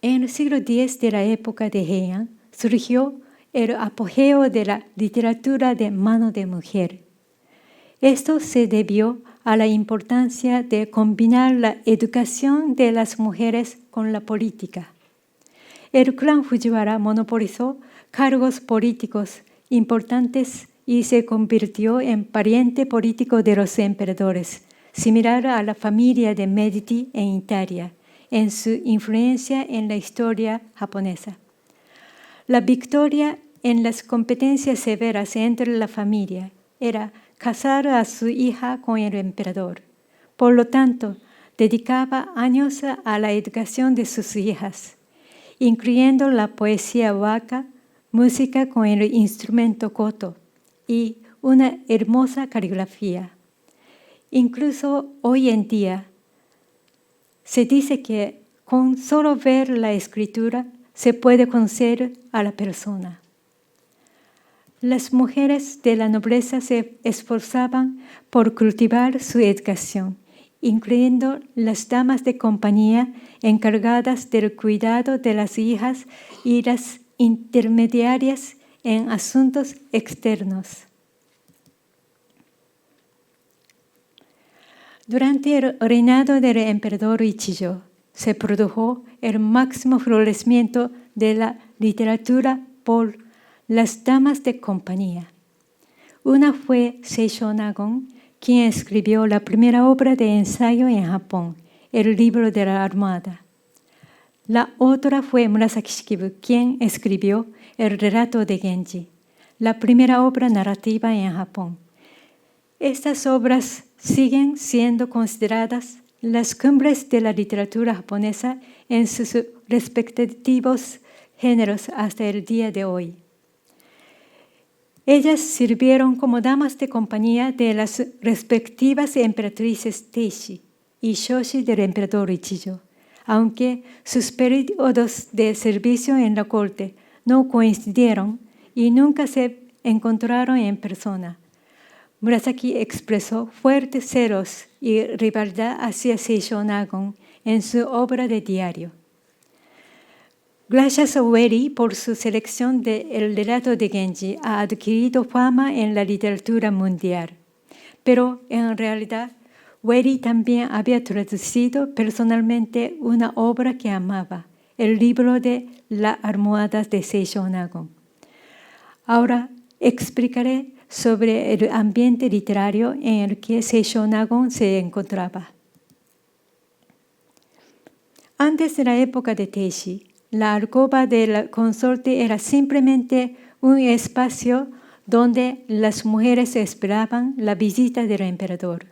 En el siglo X de la época de Heian surgió el apogeo de la literatura de mano de mujer. Esto se debió a la importancia de combinar la educación de las mujeres con la política. El clan Fujiwara monopolizó cargos políticos importantes y se convirtió en pariente político de los emperadores, similar a la familia de Medici en Italia, en su influencia en la historia japonesa. La victoria en las competencias severas entre la familia era casar a su hija con el emperador. Por lo tanto, dedicaba años a la educación de sus hijas, incluyendo la poesía waka, música con el instrumento koto y una hermosa caligrafía. Incluso hoy en día, se dice que con solo ver la escritura se puede conocer a la persona. Las mujeres de la nobleza se esforzaban por cultivar su educación, incluyendo las damas de compañía encargadas del cuidado de las hijas y las intermediarias en asuntos externos. Durante el reinado del emperador Ichijo, se produjo el máximo florecimiento de la literatura por las damas de compañía. Una fue Seisho Nagon, quien escribió la primera obra de ensayo en Japón, el libro de la Armada. La otra fue Murasaki Shikibu, quien escribió el relato de Genji, la primera obra narrativa en Japón. Estas obras siguen siendo consideradas las cumbres de la literatura japonesa en sus respectivos géneros hasta el día de hoy. Ellas sirvieron como damas de compañía de las respectivas emperatrices Teishi y Shoshi del emperador Ichijo, aunque sus periodos de servicio en la corte no coincidieron y nunca se encontraron en persona. Murasaki expresó fuertes celos y rivalidad hacia Seisho Nagon en su obra de diario. Gracias a Ueri por su selección del relato de Genji, ha adquirido fama en la literatura mundial. Pero en realidad, Ueri también había traducido personalmente una obra que amaba, el libro de las almohadas de Seisho Nagon. Ahora explicaré sobre el ambiente literario en el que Seisho Nagon se encontraba. Antes de la época de Teishi, la alcoba de la consorte era simplemente un espacio donde las mujeres esperaban la visita del emperador.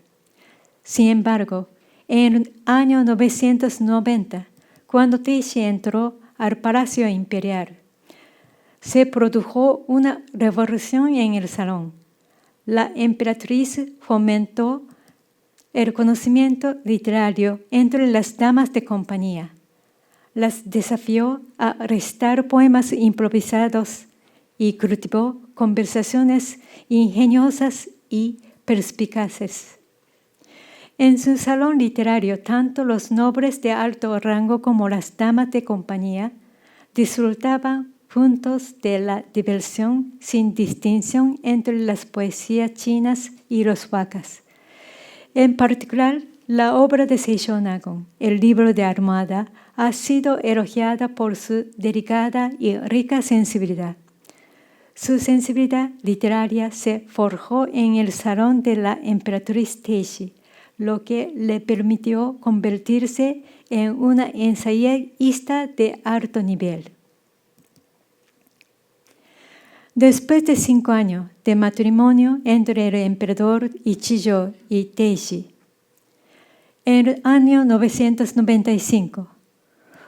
Sin embargo, en el año 990, cuando Teishi entró al Palacio Imperial, se produjo una revolución en el salón. La emperatriz fomentó el conocimiento literario entre las damas de compañía. Las desafió a recitar poemas improvisados y cultivó conversaciones ingeniosas y perspicaces. En su salón literario, tanto los nobles de alto rango como las damas de compañía disfrutaban juntos de la diversión sin distinción entre las poesías chinas y los wakas. En particular, la obra de Seisho Nagon, el libro de Armada, ha sido elogiada por su delicada y rica sensibilidad. Su sensibilidad literaria se forjó en el salón de la emperatriz Teishi, lo que le permitió convertirse en una ensayista de alto nivel. Después de 5 años de matrimonio entre el emperador Ichijo y Teishi, en el año 995,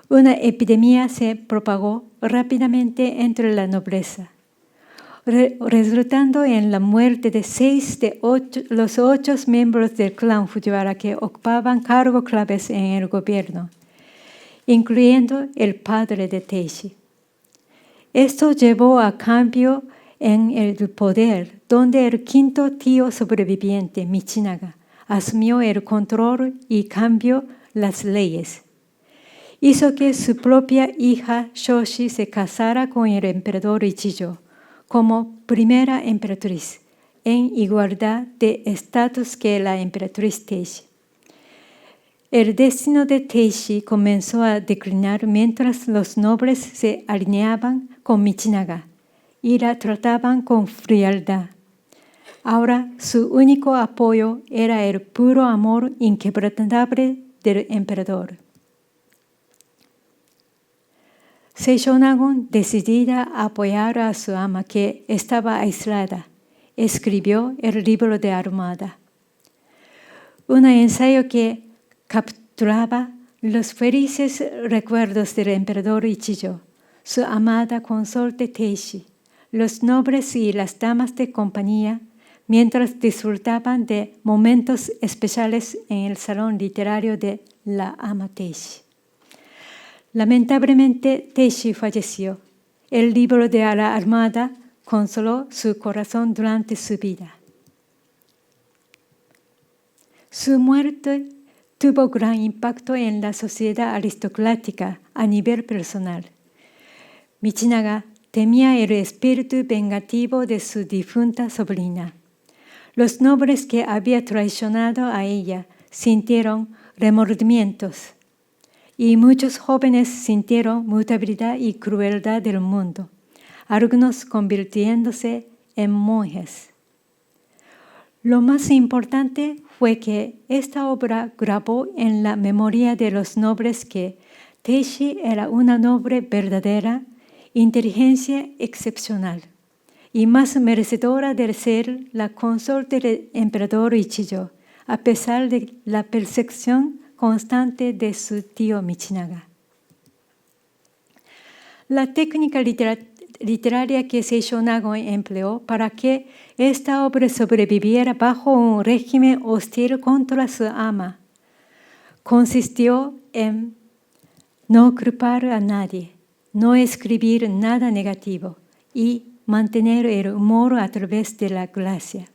una epidemia se propagó rápidamente entre la nobleza, resultando en la muerte de 6 de los 8 miembros del clan Fujiwara que ocupaban cargos claves en el gobierno, incluyendo el padre de Teishi. Esto llevó a cambio en el poder, donde el quinto tío sobreviviente, Michinaga, asumió el control y cambió las leyes. Hizo que su propia hija Shoshi se casara con el emperador Ichijo como primera emperatriz, en igualdad de estatus que la emperatriz Teishi. El destino de Teishi comenzó a declinar mientras los nobles se alineaban con Michinaga y la trataban con frialdad. Ahora su único apoyo era el puro amor inquebrantable del emperador. Seisho Nagon, decidida a apoyar a su ama que estaba aislada, escribió el libro de Armada, un ensayo que capturaba los felices recuerdos del emperador Ichijo, su amada consorte Teishi, los nobles y las damas de compañía, mientras disfrutaban de momentos especiales en el salón literario de la ama Teishi. Lamentablemente, Teishi falleció. El libro de la Armada consoló su corazón durante su vida. Su muerte tuvo gran impacto en la sociedad aristocrática a nivel personal. Michinaga temía el espíritu vengativo de su difunta sobrina. Los nobles que había traicionado a ella sintieron remordimientos y muchos jóvenes sintieron mutabilidad y crueldad del mundo, algunos convirtiéndose en monjes. Lo más importante fue que esta obra grabó en la memoria de los nobles que Teishi era una noble verdadera, inteligencia excepcional y más merecedora de ser la consorte del emperador Ichijo, a pesar de la persecución constante de su tío Michinaga. La técnica literaria que Seisho Nagoi empleó para que esta obra sobreviviera bajo un régimen hostil contra su ama consistió en no culpar a nadie, no escribir nada negativo y mantener el humor a través de la gracia.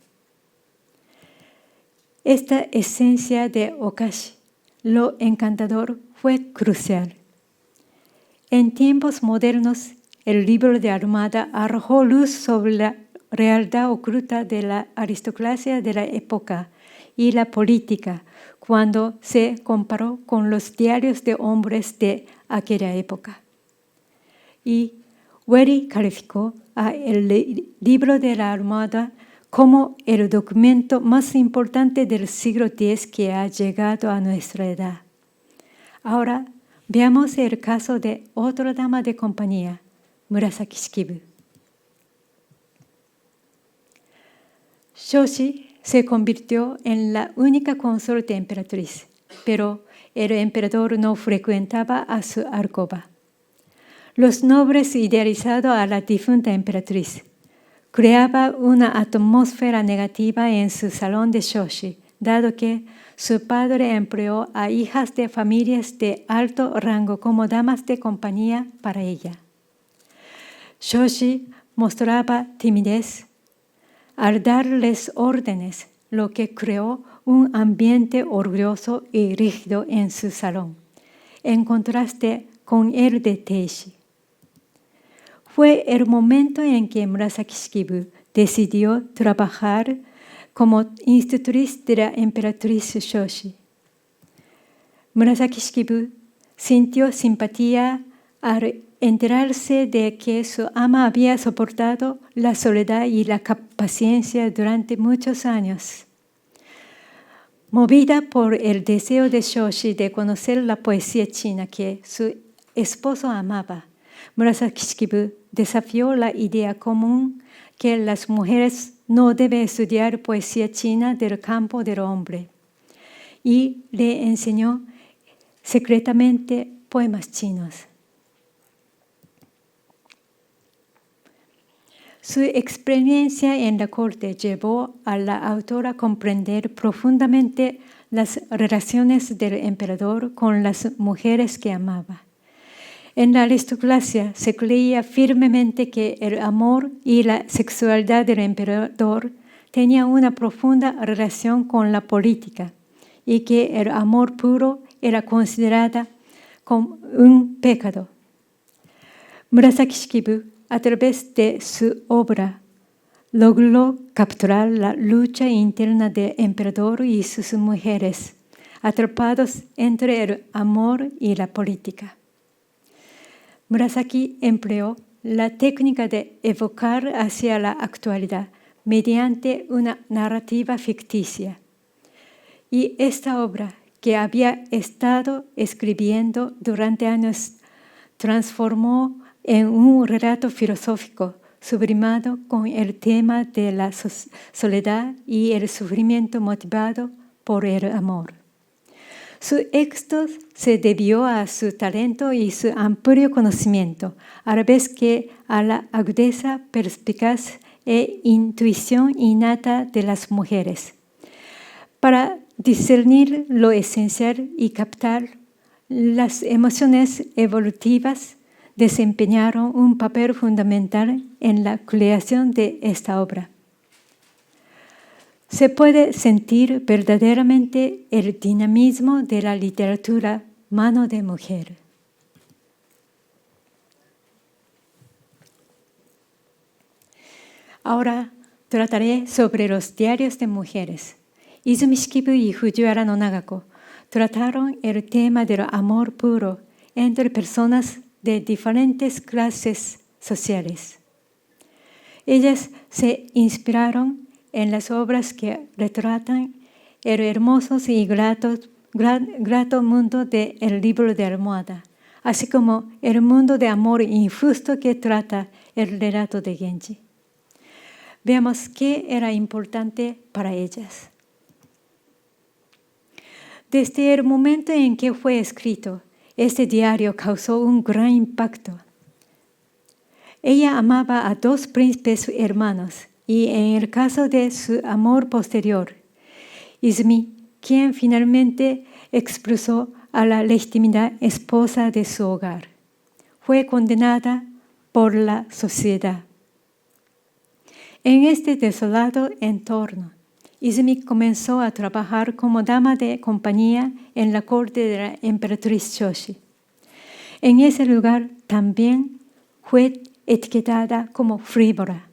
Esta esencia de Okashi, lo encantador, fue crucial. En tiempos modernos, el libro de Armada arrojó luz sobre la realidad oculta de la aristocracia de la época y la política cuando se comparó con los diarios de hombres de aquella época. Y Weri calificó a el libro de la Armada como el documento más importante del siglo X que ha llegado a nuestra edad. Ahora veamos el caso de otra dama de compañía, Murasaki Shikibu. Shoshi se convirtió en la única consorte emperatriz, pero el emperador no frecuentaba a su alcoba. Los nobles idealizados a la difunta emperatriz creaba una atmósfera negativa en su salón de Shoshi, dado que su padre empleó a hijas de familias de alto rango como damas de compañía para ella. Shoshi mostraba timidez al darles órdenes, lo que creó un ambiente orgulloso y rígido en su salón, en contraste con el de Teishi. Fue el momento en que Murasaki Shikibu decidió trabajar como institutriz de la emperatriz Shoshi. Murasaki Shikibu sintió simpatía al enterarse de que su ama había soportado la soledad y la paciencia durante muchos años. Movida por el deseo de Shoshi de conocer la poesía china que su esposo amaba, Murasaki Shikibu desafió la idea común que las mujeres no deben estudiar poesía china del campo del hombre y le enseñó secretamente poemas chinos. Su experiencia en la corte llevó a la autora a comprender profundamente las relaciones del emperador con las mujeres que amaba. En la aristocracia se creía firmemente que el amor y la sexualidad del emperador tenían una profunda relación con la política y que el amor puro era considerado como un pecado. Murasaki Shikibu, a través de su obra, logró capturar la lucha interna del emperador y sus mujeres, atrapados entre el amor y la política. Murasaki empleó la técnica de evocar hacia la actualidad mediante una narrativa ficticia. Y esta obra, que había estado escribiendo durante años, transformó en un relato filosófico sublimado con el tema de la soledad y el sufrimiento motivado por el amor. Su éxito se debió a su talento y su amplio conocimiento, a la vez que a la agudeza, perspicaz e intuición innata de las mujeres. Para discernir lo esencial y captar las emociones evolutivas, desempeñaron un papel fundamental en la creación de esta obra. Se puede sentir verdaderamente el dinamismo de la literatura Mano de Mujer. Ahora trataré sobre los diarios de mujeres Izumi Shikibu y Fujiwara no Nagako trataron el tema del amor puro entre personas de diferentes clases sociales. Ellas se inspiraron en las obras que retratan el hermoso y grato mundo del libro de almohada, así como el mundo de amor injusto que trata el relato de Genji. Veamos qué era importante para ellas. Desde el momento en que fue escrito, este diario causó un gran impacto. Ella amaba a 2 príncipes hermanos y en el caso de su amor posterior, Izumi, quien finalmente expulsó a la legitimidad esposa de su hogar, fue condenada por la sociedad. En este desolado entorno, Izumi comenzó a trabajar como dama de compañía en la corte de la emperatriz Shoshi. En ese lugar también fue etiquetada como frívola.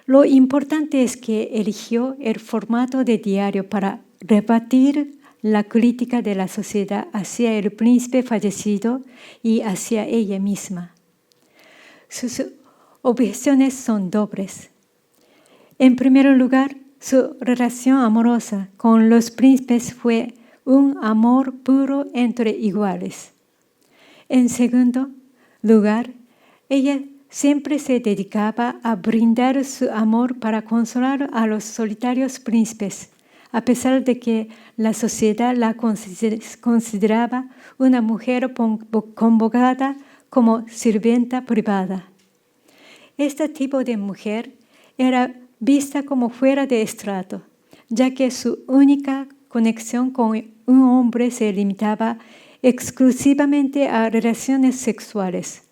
Lo importante es que eligió el formato de diario para rebatir la crítica de la sociedad hacia el príncipe fallecido y hacia ella misma. Sus objeciones son dobles. En primer lugar, su relación amorosa con los príncipes fue un amor puro entre iguales. En segundo lugar, ella siempre se dedicaba a brindar su amor para consolar a los solitarios príncipes, a pesar de que la sociedad la consideraba una mujer convocada como sirvienta privada. Este tipo de mujer era vista como fuera de estrato, ya que su única conexión con un hombre se limitaba exclusivamente a relaciones sexuales.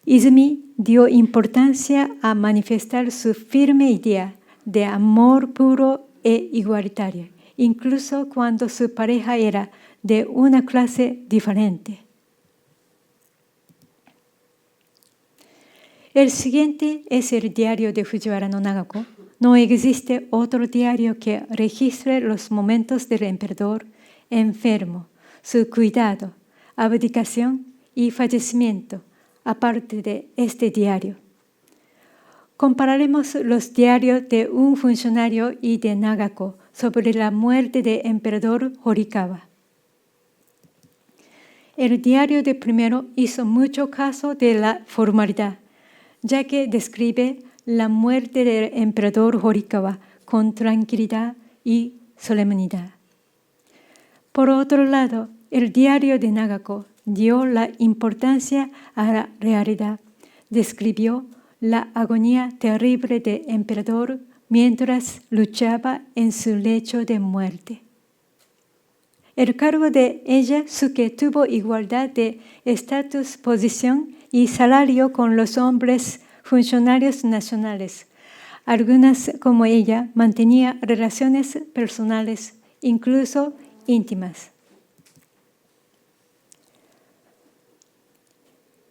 Izumi dio importancia a manifestar su firme idea de amor puro e igualitario, incluso cuando su pareja era de una clase diferente. El siguiente es el diario de Fujiwara no Nagako. No existe otro diario que registre los momentos del emperador enfermo, su cuidado, abdicación y fallecimiento, aparte de este diario. Compararemos los diarios de un funcionario y de Nagako sobre la muerte del emperador Horikawa. El diario de primero hizo mucho caso de la formalidad, ya que describe la muerte del emperador Horikawa con tranquilidad y solemnidad. Por otro lado, el diario de Nagako dio la importancia a la realidad, describió la agonía terrible del emperador mientras luchaba en su lecho de muerte. El cargo de ella, Suke, tuvo igualdad de estatus, posición y salario con los hombres funcionarios nacionales. Algunas, como ella, mantenían relaciones personales, incluso íntimas.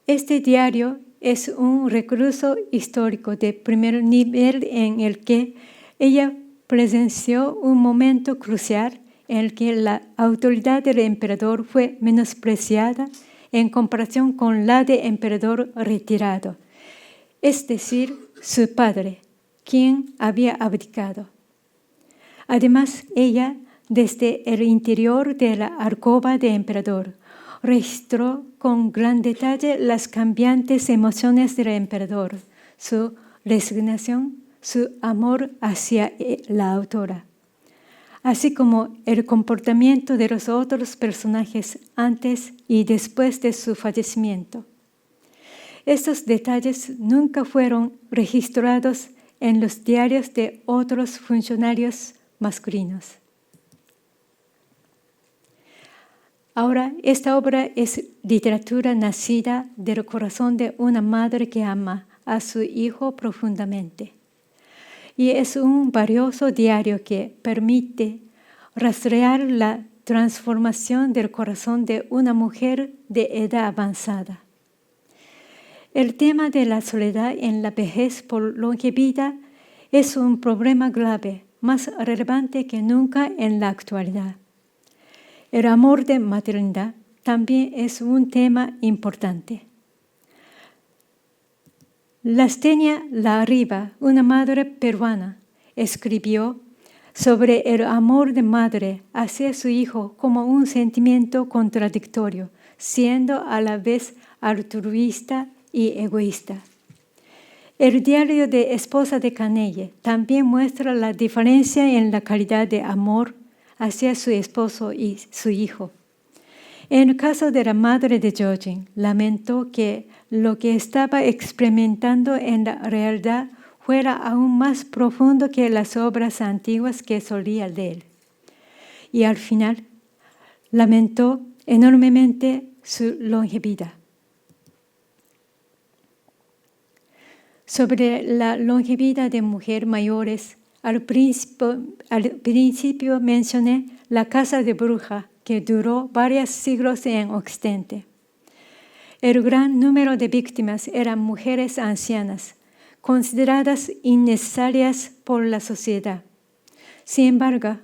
Este diario es un recurso histórico de primer nivel en el que ella presenció un momento crucial en el que la autoridad del emperador fue menospreciada en comparación con la del emperador retirado, es decir, su padre, quien había abdicado. Además, ella, desde el interior de la alcoba del emperador, registró con gran detalle las cambiantes emociones del emperador, su resignación, su amor hacia la autora, así como el comportamiento de los otros personajes antes y después de su fallecimiento. Estos detalles nunca fueron registrados en los diarios de otros funcionarios masculinos. Ahora, esta obra es literatura nacida del corazón de una madre que ama a su hijo profundamente. Y es un valioso diario que permite rastrear la transformación del corazón de una mujer de edad avanzada. El tema de la soledad en la vejez por longevidad es un problema grave más relevante que nunca en la actualidad. El amor de maternidad también es un tema importante. Lastenia Larriba, una madre peruana, escribió sobre el amor de madre hacia su hijo como un sentimiento contradictorio, siendo a la vez altruista y egoísta. El diario de esposa de Canelle también muestra la diferencia en la calidad de amor hacia su esposo y su hijo. En el caso de la madre de Jojin, lamentó que lo que estaba experimentando en la realidad fuera aún más profundo que las obras antiguas que solía leer. Y al final, lamentó enormemente su longevidad. Sobre la longevidad de mujeres mayores, al principio mencioné la casa de bruja que duró varios siglos en Occidente. El gran número de víctimas eran mujeres ancianas, consideradas innecesarias por la sociedad. Sin embargo,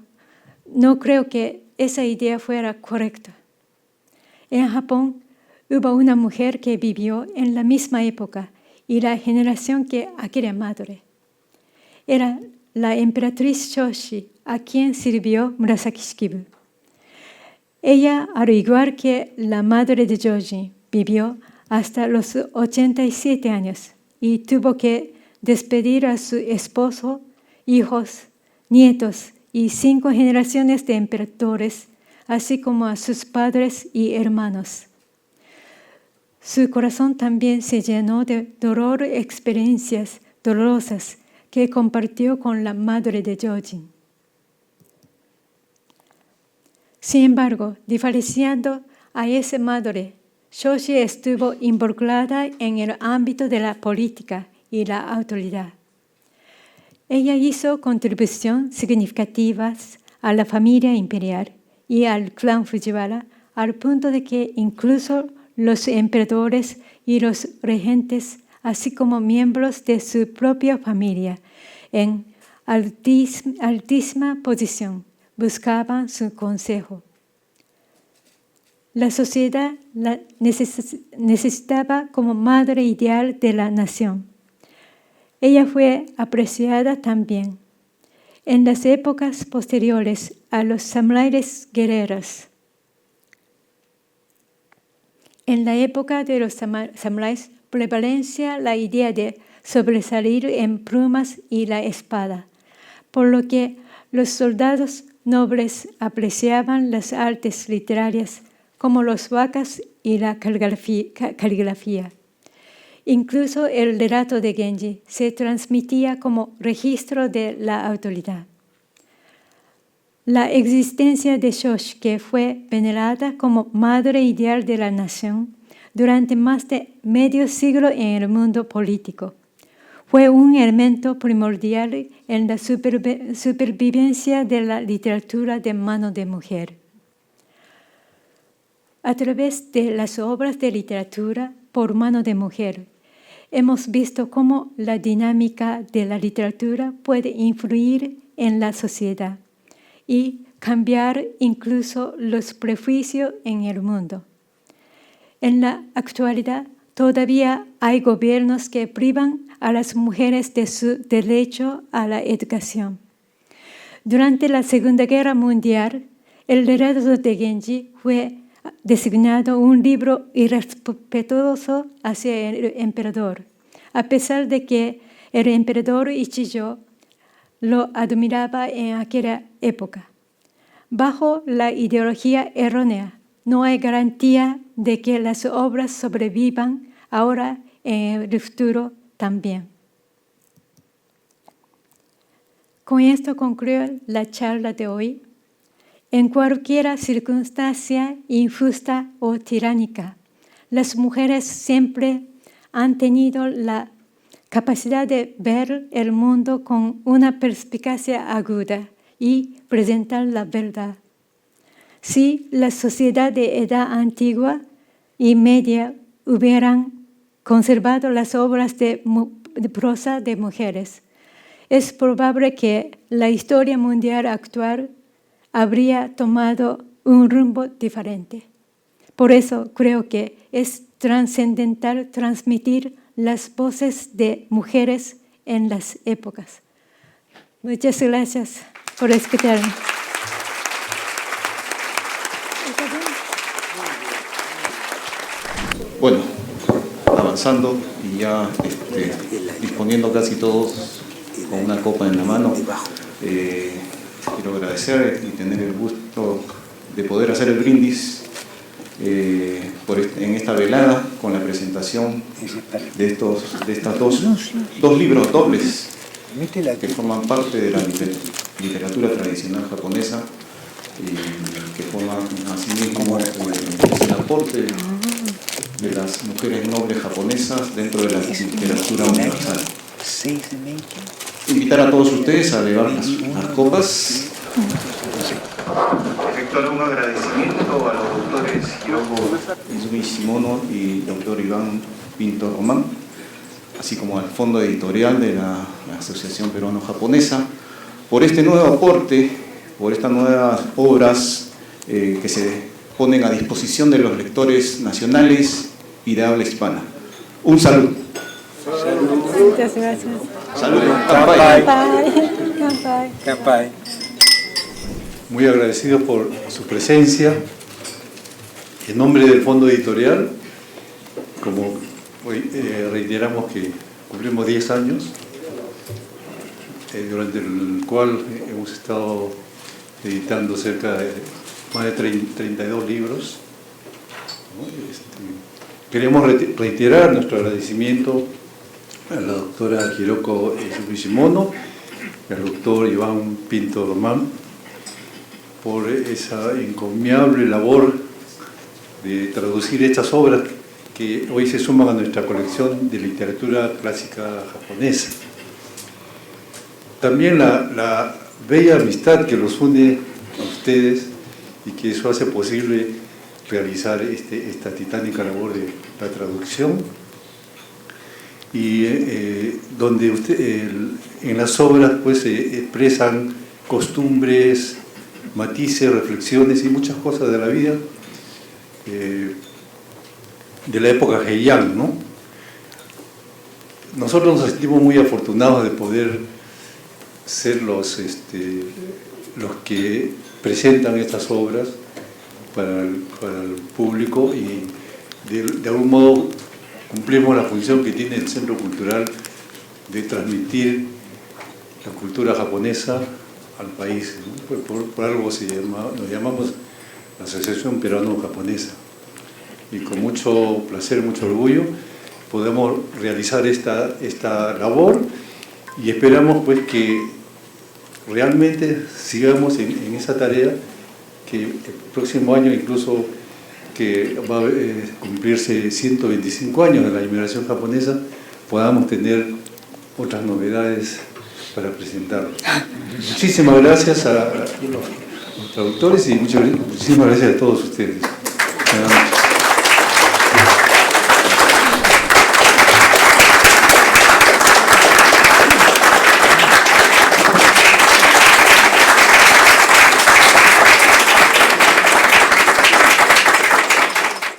no creo que esa idea fuera correcta. En Japón hubo una mujer que vivió en la misma época y la generación que aquella madre. Era la emperatriz Shoshi, a quien sirvió Murasaki Shikibu. Ella, al igual que la madre de Jojin, vivió hasta los 87 años y tuvo que despedir a su esposo, hijos, nietos y 5 generaciones de emperadores, así como a sus padres y hermanos. Su corazón también se llenó de dolor y experiencias dolorosas que compartió con la madre de Jojin. Sin embargo, diferenciando a esa madre, Shoshi estuvo involucrada en el ámbito de la política y la autoridad. Ella hizo contribuciones significativas a la familia imperial y al clan Fujiwara, al punto de que incluso los emperadores y los regentes, así como miembros de su propia familia, en altísima posición, buscaban su consejo. La sociedad la necesitaba como madre ideal de la nación. Ella fue apreciada también en las épocas posteriores a los samuráis guerreros. En la época de los samuráis prevalecía la idea de sobresalir en plumas y la espada, por lo que los soldados nobles apreciaban las artes literarias como los wakas y la caligrafía. Incluso el relato de Genji se transmitía como registro de la autoridad. La existencia de Shoshi, que fue venerada como madre ideal de la nación durante más de medio siglo en el mundo político, fue un elemento primordial en la supervivencia de la literatura de mano de mujer. A través de las obras de literatura por mano de mujer, hemos visto cómo la dinámica de la literatura puede influir en la sociedad y cambiar incluso los prejuicios en el mundo. En la actualidad, todavía hay gobiernos que privan a las mujeres de su derecho a la educación. Durante la Segunda Guerra Mundial, el relato de Genji fue designado un libro irrespetuoso hacia el emperador, a pesar de que el emperador Ichijo lo admiraba en aquella época. Bajo la ideología errónea, no hay garantía de que las obras sobrevivan ahora en el futuro también. Con esto concluyo la charla de hoy. En cualquier circunstancia injusta o tiránica, las mujeres siempre han tenido la capacidad de ver el mundo con una perspicacia aguda y presentar la verdad. Si la sociedad de edad antigua y media hubieran conservado las obras de prosa de mujeres, es probable que la historia mundial actual habría tomado un rumbo diferente. Por eso creo que es trascendental transmitir las voces de mujeres en las épocas. Muchas gracias por escucharme. Bueno, avanzando y ya disponiendo casi todos con una copa en la mano, quiero agradecer y tener el gusto de poder hacer el brindis en esta velada con la presentación de estas dos libros dobles que forman parte de la literatura tradicional japonesa y que forman asimismo el aporte de las mujeres nobles japonesas dentro de la literatura universal. Invitar a todos ustedes a elevar las copas. Efectuar un agradecimiento a los doctores Hiroko Izumi Shimono y doctor Iván Pinto Román, así como al fondo editorial de la Asociación Peruano-Japonesa, por este nuevo aporte, por estas nuevas obras que se ponen a disposición de los lectores nacionales y de habla hispana. Un saludo. Muchas gracias. Saludos. Kanpai. Kanpai. Kanpai. Muy agradecidos por su presencia. En nombre del Fondo Editorial, como hoy reiteramos que cumplimos 10 años, durante el cual hemos estado editando cerca de más de 32 libros. Queremos reiterar nuestro agradecimiento a la doctora Hiroko Shimono y al doctor Iván Pinto Román por esa encomiable labor de traducir estas obras que hoy se suman a nuestra colección de literatura clásica japonesa. También la bella amistad que los une a ustedes y que eso hace posible realizar esta titánica labor de la traducción, y donde en las obras pues se expresan costumbres, matices, reflexiones y muchas cosas de la vida de la época Heian, ¿no? Nosotros nos sentimos muy afortunados de poder ser los que presentan estas obras para el público, y de algún modo cumplimos la función que tiene el Centro Cultural de transmitir la cultura japonesa al país, ¿no? Por algo nos llamamos la Asociación Peruano-Japonesa, y con mucho placer, mucho orgullo podemos realizar esta labor, y esperamos pues que realmente sigamos en esa tarea, que el próximo año incluso que va a cumplirse 125 años de la inmigración japonesa, podamos tener otras novedades para presentarlos. Muchísimas gracias a los traductores y muchísimas gracias a todos ustedes.